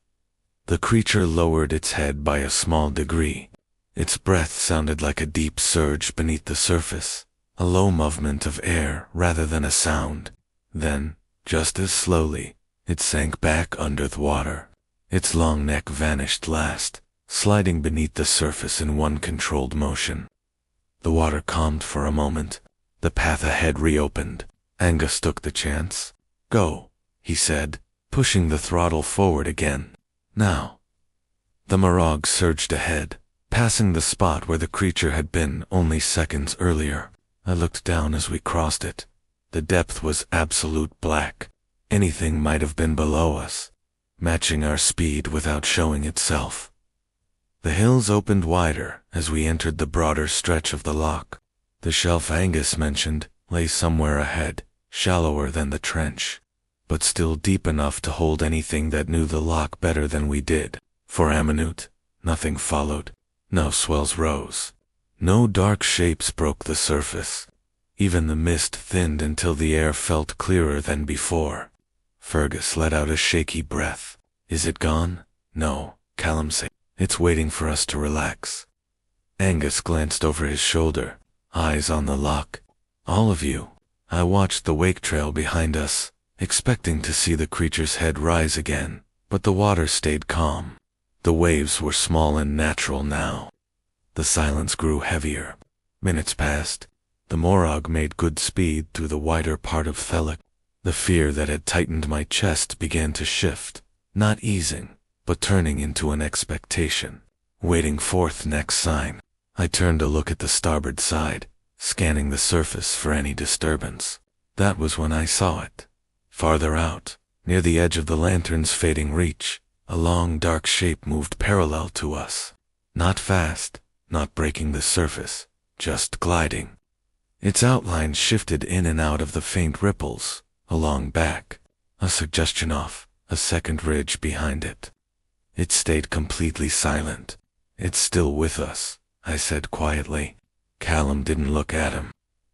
Speaker 1: The creature lowered its head by a small degree. Its breath sounded like a deep surge beneath the surface, a low movement of air rather than a sound. Then, just as slowly, it sank back under the water. Its long neck vanished last, sliding beneath the surface in one controlled motion. The water calmed for a moment. The path ahead reopened. Angus took the chance. Go, he said, pushing the throttle forward again. Now. The Morag surged ahead, passing the spot where the creature had been only seconds earlier. I looked down as we crossed it. The depth was absolute black. Anything might have been below us, matching our speed without showing itself. The hills opened wider as we entered the broader stretch of the loch. The shelf Angus mentioned lay somewhere ahead, shallower than the trench, but still deep enough to hold anything that knew the loch better than we did. For a minute, nothing followed. No swells rose. No dark shapes broke the surface. Even the mist thinned until the air felt clearer than before. Fergus let out a shaky breath. Is it gone? No, Callum said. It's waiting for us to relax. Angus glanced over his shoulder, eyes on the loch. All of you. I watched the wake trail behind us, expecting to see the creature's head rise again, but the water stayed calm. The waves were small and natural now. The silence grew heavier. Minutes passed. The Morag made good speed through the wider part of Theodoric. The fear that had tightened my chest began to shift, not easing, but turning into an expectation, waiting forth next sign. I turned to look at the starboard side, scanning the surface for any disturbance. That was when I saw it. Farther out, near the edge of the lantern's fading reach, a long dark shape moved parallel to us. Not fast, not breaking the surface, just gliding. Its outline shifted in and out of the faint ripples, along back, a suggestion off, a second ridge behind it. It stayed completely silent. It's still with us, I said quietly. Callum didn't look at him.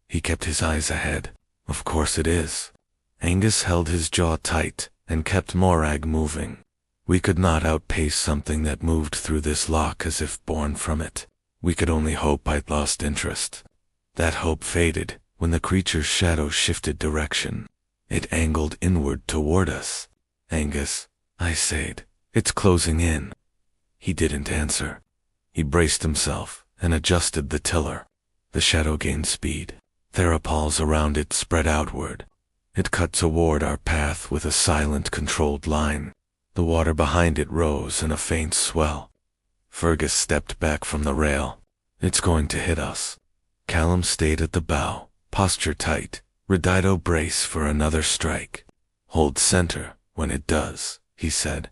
Speaker 1: He kept his eyes ahead. Of course it is. Angus held his jaw tight and kept Morag moving. We could not outpace something that moved through this loch as if born from it. We could only hope I'd lost interest. That hope faded when the creature's shadow shifted direction. It angled inward toward us. Angus, I said, it's closing in. He didn't answer. He braced himself and adjusted the tiller. The shadow gained speed. Therapals around it spread outward. It cut toward our path with a silent, controlled line. The water behind it rose in a faint swell. Fergus stepped back from the rail. It's going to hit us. Callum stayed at the bow, posture tight, reddito brace for another strike. Hold center when it does, he said.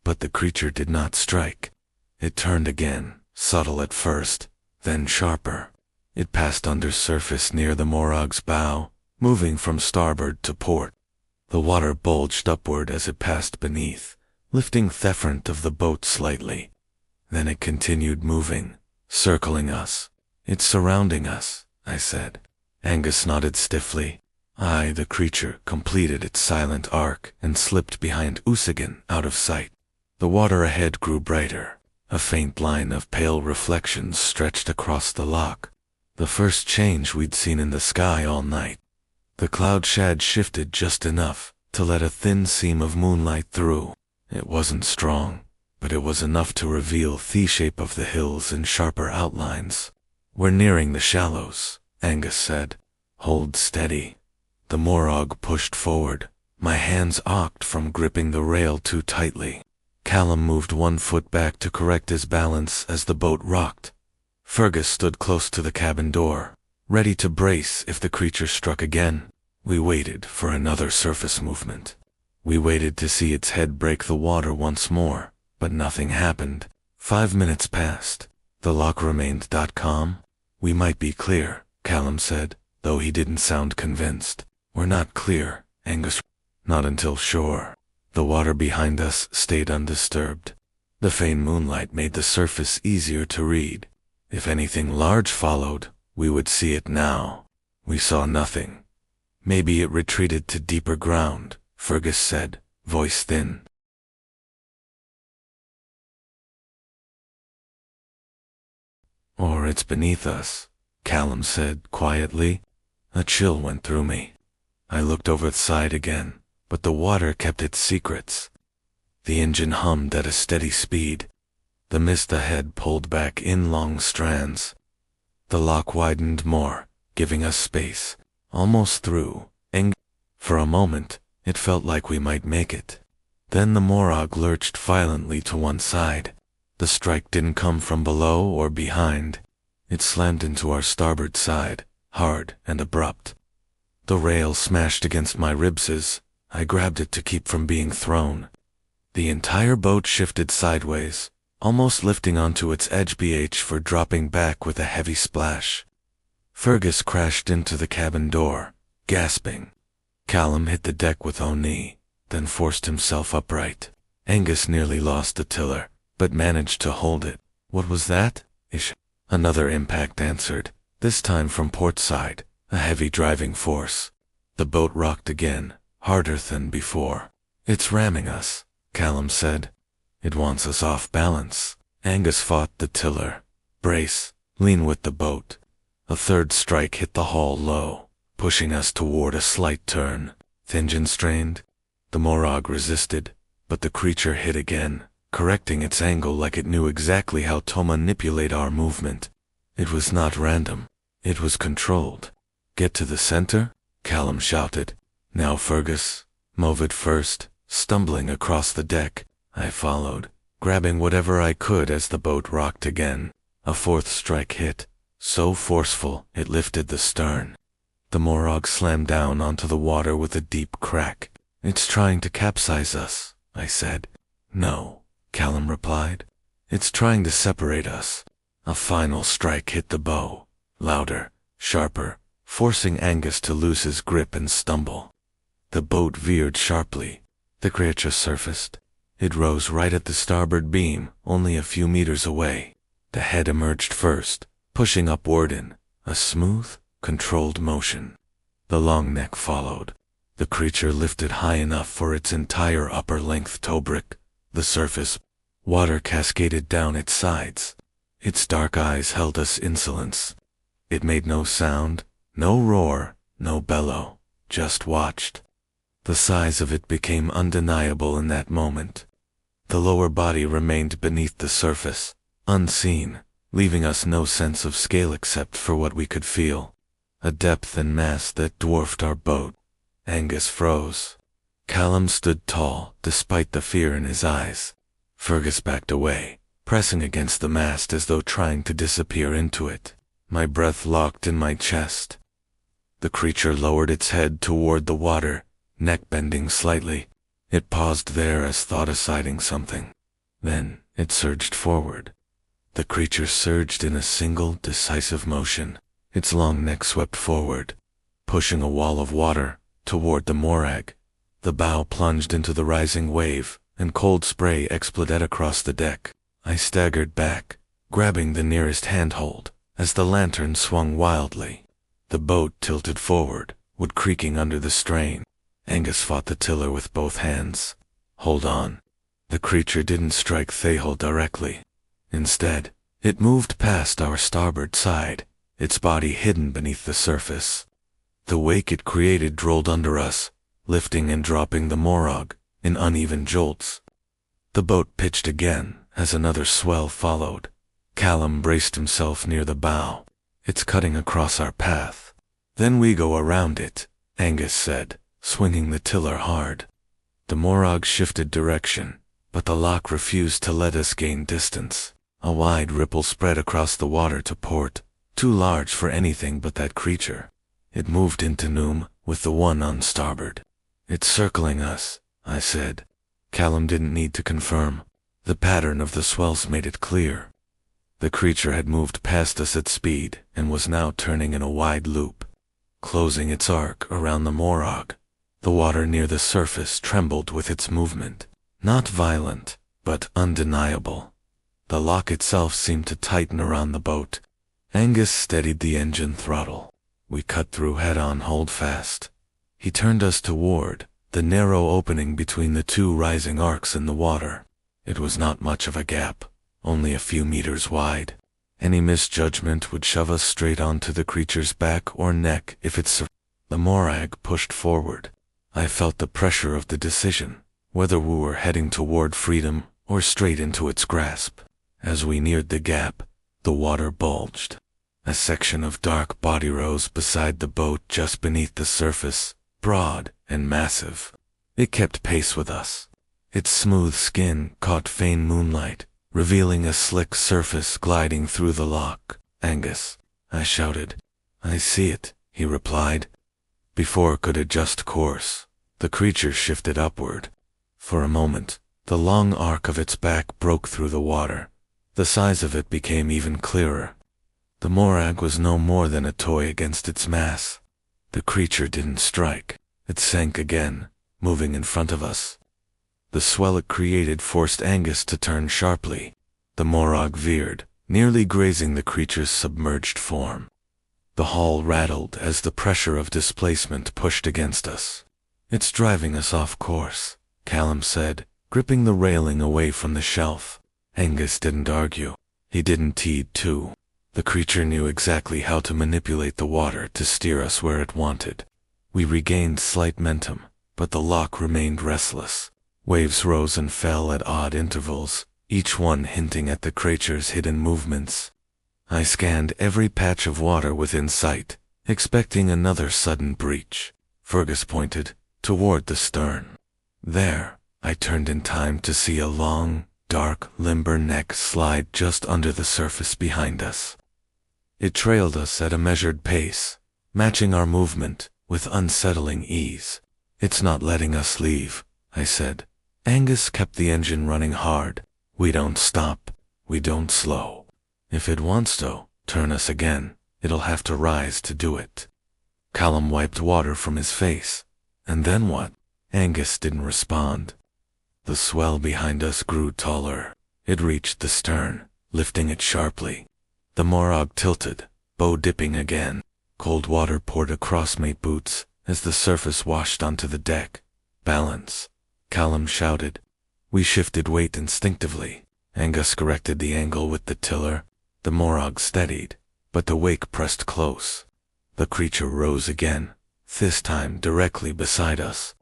Speaker 1: But the creature did not strike. It turned again, subtle at first, then sharper. It passed under surface near the Morag's bow, moving from starboard to port. The water bulged upward as it passed beneath, lifting the front of the boat slightly. Then it continued moving, circling us. It's surrounding us, I said. Angus nodded stiffly. The creature completed its silent arc and slipped behind Usagan out of sight. The water ahead grew brighter. A faint line of pale reflections stretched across the loch, the first change we'd seen in the sky all night. The cloud shade shifted just enough to let a thin seam of moonlight through. It wasn't strong, but it was enough to reveal the shape of the hills in sharper outlines. We're nearing the shallows, Angus said. Hold steady. The Morag pushed forward. My hands ached from gripping the rail too tightly. Callum moved 1 foot back to correct his balance as the boat rocked. Fergus stood close to the cabin door, ready to brace if the creature struck again. We waited for another surface movement. We waited to see its head break the water once more, but nothing happened. 5 minutes passed. The loch remained calm. We might be clear, Callum said, though he didn't sound convinced. We're not clear, Angus. Not until shore. The water behind us stayed undisturbed. The faint moonlight made the surface easier to read. If anything large followed, we would see it now. We saw nothing. Maybe it retreated to deeper ground, Fergus said, voice thin. Or it's beneath us, Callum said quietly. A chill went through me. I looked over the side again, but the water kept its secrets. The engine hummed at a steady speed. The mist ahead pulled back in long strands. The loch widened more, giving us space, almost through. For a moment, it felt like we might make it. Then the Morag lurched violently to one side. The strike didn't come from below or behind. It slammed into our starboard side, hard and abrupt. The rail smashed against my ribses. I grabbed it to keep from being thrown. The entire boat shifted sideways, almost lifting onto its edge before dropping back with a heavy splash. Fergus crashed into the cabin door, gasping. Callum hit the deck with one knee, then forced himself upright. Angus nearly lost the tiller, but managed to hold it. What was that? Ish. Another impact answered, this time from port side, a heavy driving force. The boat rocked again, harder than before. It's ramming us, Callum said. It wants us off balance. Angus fought the tiller. Brace, lean with the boat. A third strike hit the hull low, pushing us toward a slight turn. The engine strained. The Morag resisted, but the creature hit again, correcting its angle like it knew exactly how to manipulate our movement. It was not random. It was controlled. Get to the center? Callum shouted. Now Fergus, move it first. Stumbling across the deck, I followed, grabbing whatever I could as the boat rocked again. A fourth strike hit, so forceful it lifted the stern. The Morag slammed down onto the water with a deep crack. It's trying to capsize us, I said. No, Callum replied. It's trying to separate us. A final strike hit the bow, louder, sharper, forcing Angus to lose his grip and stumble. The boat veered sharply. The creature surfaced. It rose right at the starboard beam, only a few meters away. The head emerged first, pushing upward in a smooth, controlled motion. The long neck followed. The creature lifted high enough for its entire upper length to break the surface. Water cascaded down its sides. Its dark eyes held us insolence. It made no sound, no roar, no bellow, just watched. The size of it became undeniable in that moment. The lower body remained beneath the surface, unseen, leaving us no sense of scale except for what we could feel. A depth and mass that dwarfed our boat. Angus froze. Callum stood tall, despite the fear in his eyes. Fergus backed away, pressing against the mast as though trying to disappear into it. My breath locked in my chest. The creature lowered its head toward the water, neck bending slightly. It paused there as though deciding something. Then it surged forward. The creature surged in a single, decisive motion. Its long neck swept forward, pushing a wall of water toward the Morag. The bow plunged into the rising wave, and cold spray exploded across the deck. I staggered back, grabbing the nearest handhold, as the lantern swung wildly. The boat tilted forward, wood creaking under the strain. Angus fought the tiller with both hands. "Hold on." The creature didn't strike Thehol directly. Instead, it moved past our starboard side, its body hidden beneath the surface. The wake it created rolled under us, lifting and dropping the Morag in uneven jolts. The boat pitched again as another swell followed. Callum braced himself near the bow. "It's cutting across our path." "Then we go around it," Angus said, swinging the tiller hard. The Morag shifted direction, but the loch refused to let us gain distance. A wide ripple spread across the water to port, too large for anything but that creature. It moved into Noom with the one on starboard. "It's circling us," I said. Callum didn't need to confirm. The pattern of the swells made it clear. The creature had moved past us at speed and was now turning in a wide loop, closing its arc around the Morag. The water near the surface trembled with its movement, not violent, but undeniable. The loch itself seemed to tighten around the boat. Angus steadied the engine throttle. We cut through head-on hold fast. He turned us toward the narrow opening between the two rising arcs in the water. It was not much of a gap, only a few meters wide. Any misjudgment would shove us straight onto the creature's back or neck if it The Morag pushed forward. I felt the pressure of the decision, whether we were heading toward freedom or straight into its grasp. As we neared the gap, the water bulged. A section of dark body rose beside the boat just beneath the surface, broad and massive. It kept pace with us. Its smooth skin caught faint moonlight, revealing a slick surface gliding through the loch. "Angus," I shouted. "I see it," he replied. Before it could adjust course, the creature shifted upward. For a moment, the long arc of its back broke through the water. The size of it became even clearer. The Morag was no more than a toy against its mass. The creature didn't strike. It sank again, moving in front of us. The swell it created forced Angus to turn sharply. The Morag veered, nearly grazing the creature's submerged form. The hull rattled as the pressure of displacement pushed against us. "It's driving us off course," Callum said, gripping the railing away from the shelf. Angus didn't argue. He didn't heed too. The creature knew exactly how to manipulate the water to steer us where it wanted. We regained slight momentum, but the loch remained restless. Waves rose and fell at odd intervals, each one hinting at the creature's hidden movements. I scanned every patch of water within sight, expecting another sudden breach. Fergus pointed toward the stern. There, I turned in time to see a long, dark, limber neck slide just under the surface behind us. It trailed us at a measured pace, matching our movement with unsettling ease. "It's not letting us leave," I said. Angus kept the engine running hard. "We don't stop. We don't slow. If it wants to turn us again, it'll have to rise to do it." Callum wiped water from his face. "And then what?" Angus didn't respond. The swell behind us grew taller. It reached the stern, lifting it sharply. The Morag tilted, bow dipping again. Cold water poured across my boots as the surface washed onto the deck. "Balance," Callum shouted. We shifted weight instinctively. Angus corrected the angle with the tiller. The Morag steadied, but the wake pressed close. The creature rose again, this time directly beside us.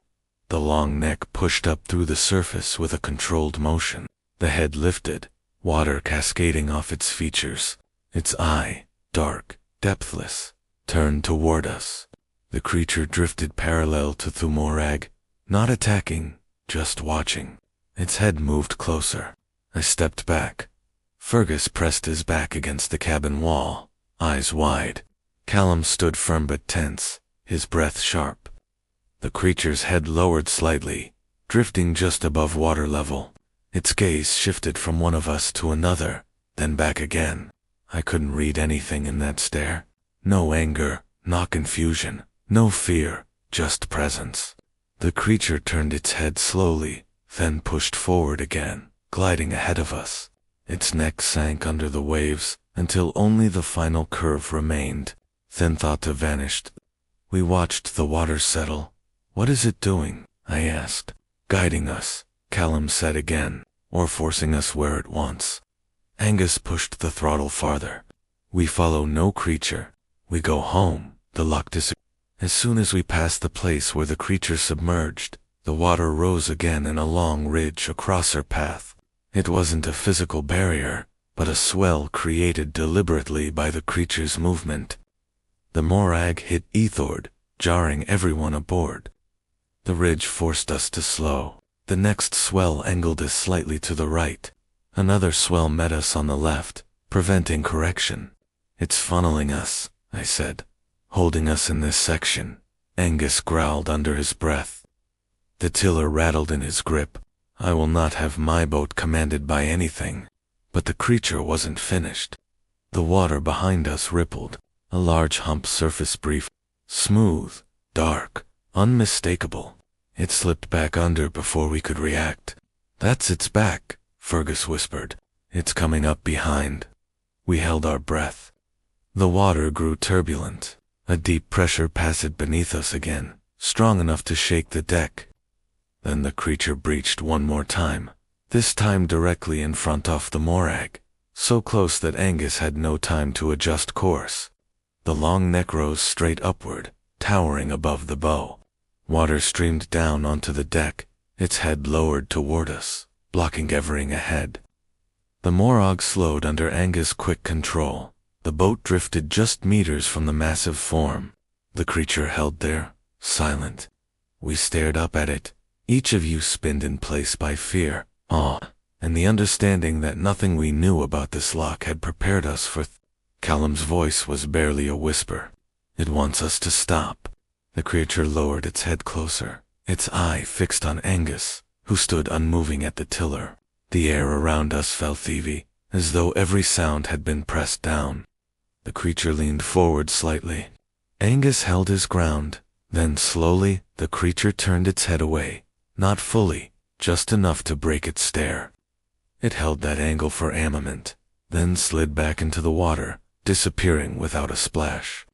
Speaker 1: The long neck pushed up through the surface with a controlled motion. The head lifted, water cascading off its features. Its eye, dark, depthless, turned toward us. The creature drifted parallel to the Morag, not attacking, just watching. Its head moved closer. I stepped back. Fergus pressed his back against the cabin wall, eyes wide. Callum stood firm but tense, his breath sharp. The creature's head lowered slightly, drifting just above water level. Its gaze shifted from one of us to another, then back again. I couldn't read anything in that stare. No anger, no confusion, no fear, just presence. The creature turned its head slowly, then pushed forward again, gliding ahead of us. Its neck sank under the waves until only the final curve remained, then thought to vanish. We watched the water settle. "What is it doing?" I asked. "Guiding us," Callum said again, "or forcing us where it wants." Angus pushed the throttle farther. "We follow no creature. We go home," the loch disagreed. As soon as we passed the place where the creature submerged, the water rose again in a long ridge across our path. It wasn't a physical barrier, but a swell created deliberately by the creature's movement. The morag hit eastward, jarring everyone aboard. The ridge forced us to slow. The next swell angled us slightly to the right. Another swell met us on the left, preventing correction. "It's funneling us," I said. "Holding us in this section," Angus growled under his breath. The tiller rattled in his grip. I will not have my boat commanded by anything. But the creature wasn't finished. The water behind us rippled, a large hump surface brief, smooth, dark, unmistakable. It slipped back under before we could react. "That's its back," Fergus whispered. "It's coming up behind." We held our breath. The water grew turbulent. A deep pressure passed beneath us again, strong enough to shake the deck. Then the creature breached one more time, this time directly in front of the morag, so close that Angus had no time to adjust course. The long neck rose straight upward, towering above the bow. Water streamed down onto the deck, its head lowered toward us, blocking everything ahead. The morag slowed under Angus' quick control. The boat drifted just meters from the massive form. The creature held there, silent. We stared up at it, each of you spinned in place by fear, awe, and the understanding that nothing we knew about this loch had prepared us for. Callum's voice was barely a whisper. "It wants us to stop." The creature lowered its head closer, its eye fixed on Angus, who stood unmoving at the tiller. The air around us felt heavy, as though every sound had been pressed down. The creature leaned forward slightly. Angus held his ground. Then slowly, the creature turned its head away. Not fully, just enough to break its stare. It held that angle for a moment, then slid back into the water, disappearing without a splash.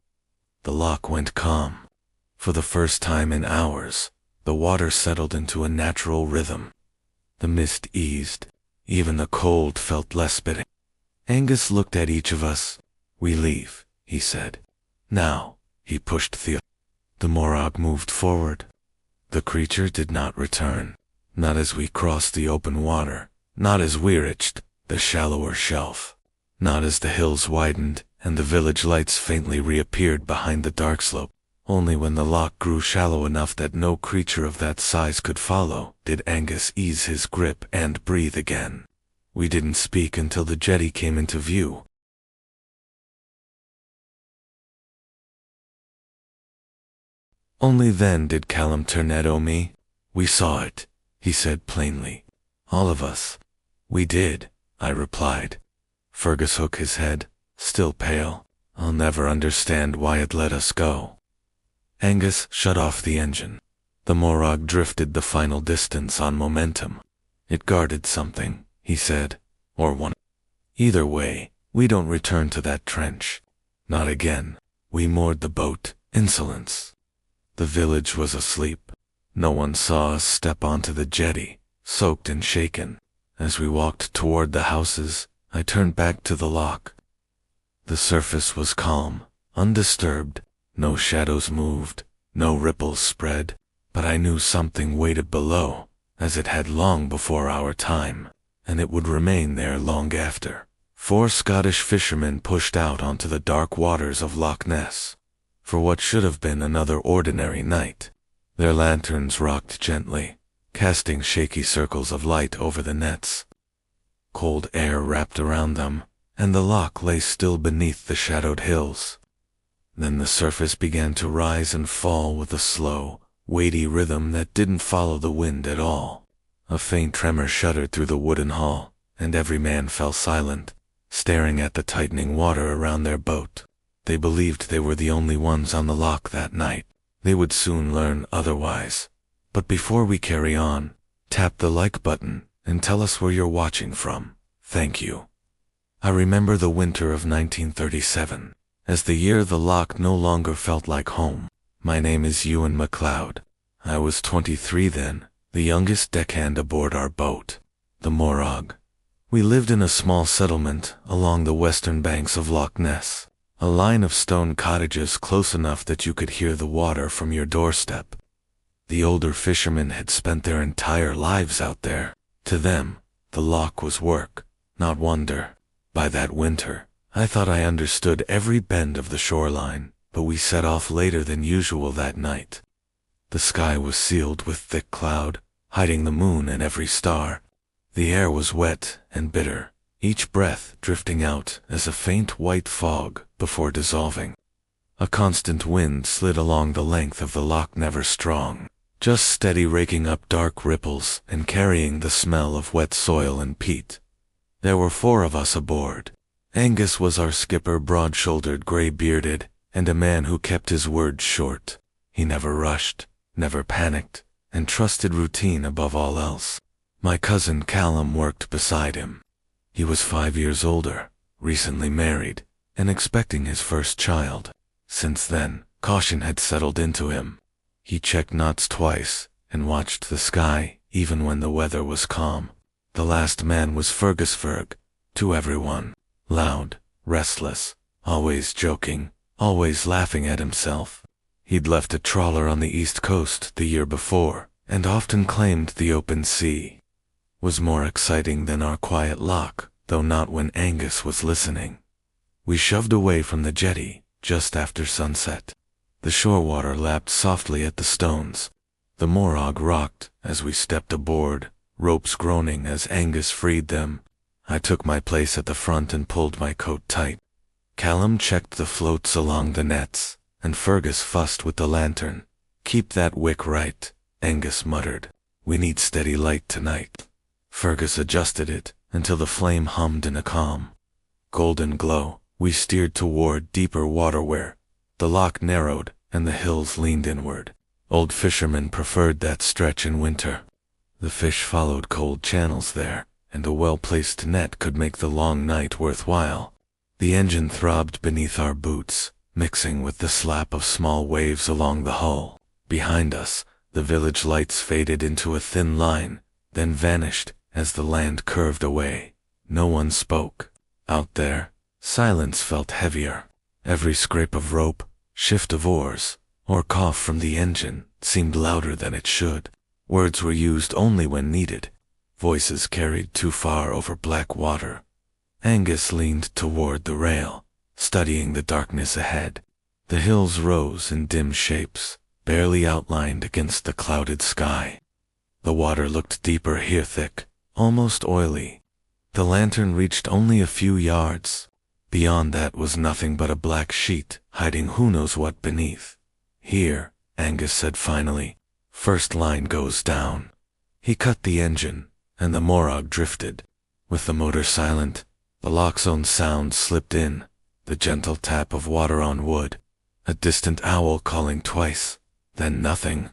Speaker 1: The loch went calm. For the first time in hours, the water settled into a natural rhythm. The mist eased. Even the cold felt less bitter. Angus looked at each of us. "We leave," he said. "Now." He pushed the morag moved forward. The creature did not return. Not as we crossed the open water. Not as we reached the shallower shelf. Not as the hills widened and the village lights faintly reappeared behind the dark slope. Only when the loch grew shallow enough that no creature of that size could follow did Angus ease his grip and breathe again. We didn't speak until the jetty came into view. Only then did Callum tornado me. "We saw it," he said plainly. "All of us." "We did," I replied. Fergus shook his head, still pale. "I'll never understand why it let us go." Angus shut off the engine. The morag drifted the final distance on momentum. "It guarded something," he said, "or one. Either way, we don't return to that trench. Not again." We moored the boat. Insolence. The village was asleep. No one saw us step onto the jetty, soaked and shaken. As we walked toward the houses, I turned back to the loch. The surface was calm, undisturbed. No shadows moved, no ripples spread, but I knew something waited below, as it had long before our time, and it would remain there long after. 4 Scottish fishermen pushed out onto the dark waters of Loch Ness, for what should have been another ordinary night. Their lanterns rocked gently, casting shaky circles of light over the nets. Cold air wrapped around them, and the loch lay still beneath the shadowed hills. Then the surface began to rise and fall with a slow, weighty rhythm that didn't follow the wind at all. A faint tremor shuddered through the wooden hall, and every man fell silent, staring at the tightening water around their boat. They believed they were the only ones on the loch that night. They would soon learn otherwise. But before we carry on, tap the like button and tell us where you're watching from. Thank you. I remember the winter of 1937, as the year the loch no longer felt like home. My name is Ewan MacLeod. I was 23 then, the youngest deckhand aboard our boat, the Morag. We lived in a small settlement along the western banks of Loch Ness, a line of stone cottages close enough that you could hear the water from your doorstep. The older fishermen had spent their entire lives out there. To them, the loch was work, not wonder. By that winter, I thought I understood every bend of the shoreline, but we set off later than usual that night. The sky was sealed with thick cloud, hiding the moon and every star. The air was wet and bitter, each breath drifting out as a faint white fog before dissolving. A constant wind slid along the length of the loch, never strong, just steady, raking up dark ripples and carrying the smell of wet soil and peat. There were 4 of us aboard. Angus was our skipper, broad-shouldered, gray-bearded, and a man who kept his word short. He never rushed, never panicked, and trusted routine above all else. My cousin Callum worked beside him. He was 5 years older, recently married, and expecting his first child. Since then, caution had settled into him. He checked knots twice and watched the sky even when the weather was calm. The last man was Fergus Ferg, to everyone. Loud, restless, always joking, always laughing at himself. He'd left a trawler on the east coast the year before, and often claimed the open sea was more exciting than our quiet loch, though not when Angus was listening. We shoved away from the jetty just after sunset. The shore water lapped softly at the stones. The Morag rocked as we stepped aboard, ropes groaning as Angus freed them. I took my place at the front and pulled my coat tight. Callum checked the floats along the nets, and Fergus fussed with the lantern. "Keep that wick right," Angus muttered. "We need steady light tonight." Fergus adjusted it until the flame hummed in a calm, golden glow. We steered toward deeper water where the loch narrowed and the hills leaned inward. Old fishermen preferred that stretch in winter. The fish followed cold channels there, and a well-placed net could make the long night worthwhile. The engine throbbed beneath our boots, mixing with the slap of small waves along the hull. Behind us, the village lights faded into a thin line, then vanished as the land curved away. No one spoke. Out there, silence felt heavier. Every scrape of rope, shift of oars, or cough from the engine seemed louder than it should. Words were used only when needed, voices carried too far over black water. Angus leaned toward the rail, studying the darkness ahead. The hills rose in dim shapes, barely outlined against the clouded sky. The water looked deeper here, thick, almost oily. The lantern reached only a few yards. Beyond that was nothing but a black sheet, hiding who knows what beneath. "Here," Angus said finally. "First line goes down." He cut the engine, and the Morag drifted. With the motor silent, the loch's own sound slipped in, the gentle tap of water on wood, a distant owl calling twice, then nothing.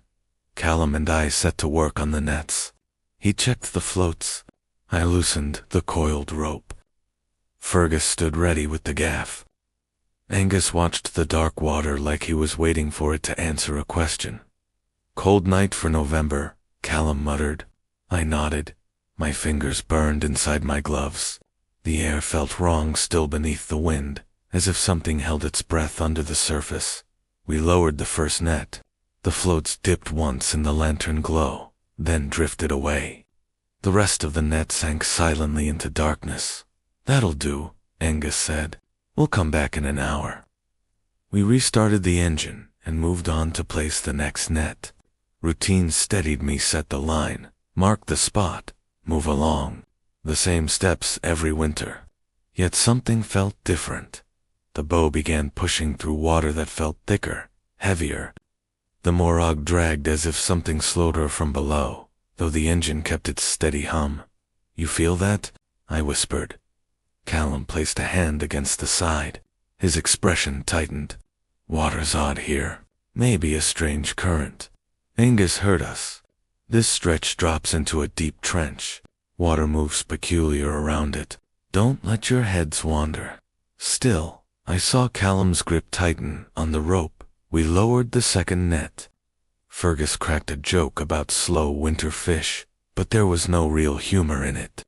Speaker 1: Callum and I set to work on the nets. He checked the floats. I loosened the coiled rope. Fergus stood ready with the gaff. Angus watched the dark water like he was waiting for it to answer a question. "Cold night for November," Callum muttered. I nodded. My fingers burned inside my gloves. The air felt wrong still beneath the wind, as if something held its breath under the surface. We lowered the first net. The floats dipped once in the lantern glow, then drifted away. The rest of the net sank silently into darkness. "That'll do," Angus said. "We'll come back in an hour." We restarted the engine and moved on to place the next net. Routine steadied me, set the line, mark the spot, move along. The same steps every winter. Yet something felt different. The bow began pushing through water that felt thicker, heavier. The Morag dragged as if something slowed her from below, though the engine kept its steady hum. "You feel that?" I whispered. Callum placed a hand against the side. His expression tightened. "Water's odd here. Maybe a strange current." Angus heard us. This stretch drops into a deep trench. Water moves peculiar around it. Don't let your heads wander. Still, I saw Callum's grip tighten on the rope. We lowered the second net. Fergus cracked a joke about slow winter fish, but there was no real humor in it.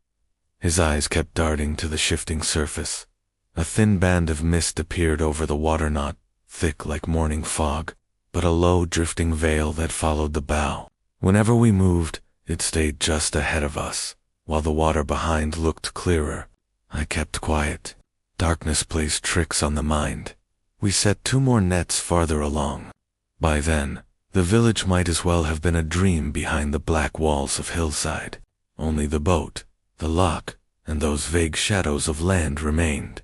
Speaker 1: His eyes kept darting to the shifting surface. A thin band of mist appeared over the water, not thick like morning fog, but a low drifting veil that followed the bow. Whenever we moved, it stayed just ahead of us, while the water behind looked clearer. I kept quiet. Darkness plays tricks on the mind. We set 2 more nets farther along. By then, the village might as well have been a dream behind the black walls of hillside. Only the boat, the loch, and those vague shadows of land remained.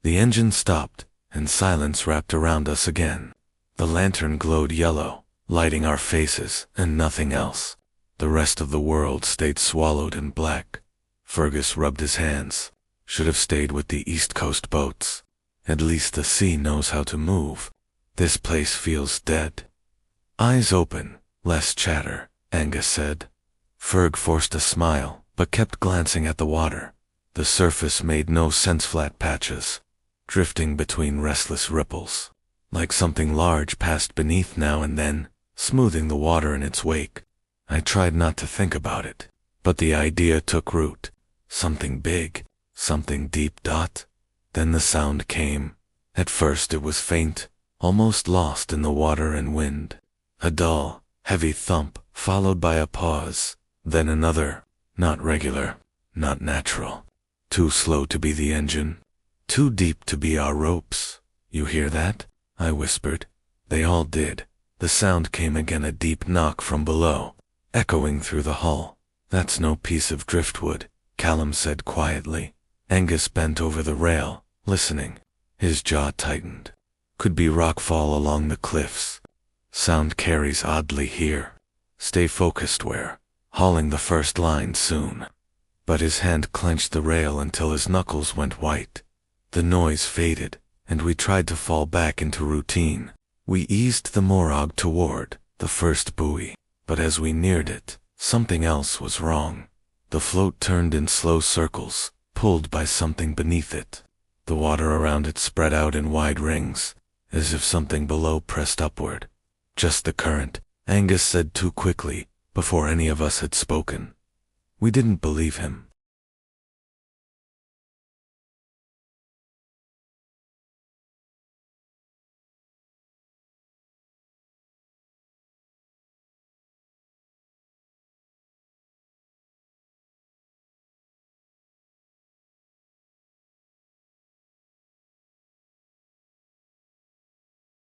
Speaker 1: The engine stopped, and silence wrapped around us again. The lantern glowed yellow, lighting our faces and nothing else. The rest of the world stayed swallowed in black. Fergus rubbed his hands. Should have stayed with the East Coast boats. At least the sea knows how to move. This place feels dead. Eyes open, less chatter, Angus said. Ferg forced a smile, but kept glancing at the water. The surface made no sense, flat patches, drifting between restless ripples. Like something large passed beneath now and then, smoothing the water in its wake. I tried not to think about it, but the idea took root. Something big, something deep. Then the sound came. At first it was faint, almost lost in the water and wind. A dull, heavy thump, followed by a pause, then another. Not regular, not natural. Too slow to be the engine, too deep to be our ropes. You hear that? I whispered. They all did. The sound came again, a deep knock from below, echoing through the hull. That's no piece of driftwood, Callum said quietly. Angus bent over the rail, listening. His jaw tightened. Could be rockfall along the cliffs. Sound carries oddly here. Stay focused, we're hauling the first line soon. But his hand clenched the rail until his knuckles went white. The noise faded, and we tried to fall back into routine. We eased the Morag toward the first buoy, but as we neared it, something else was wrong. The float turned in slow circles, pulled by something beneath it. The water around it spread out in wide rings, as if something below pressed upward. Just the current, Angus said too quickly, before any of us had spoken. We didn't believe him.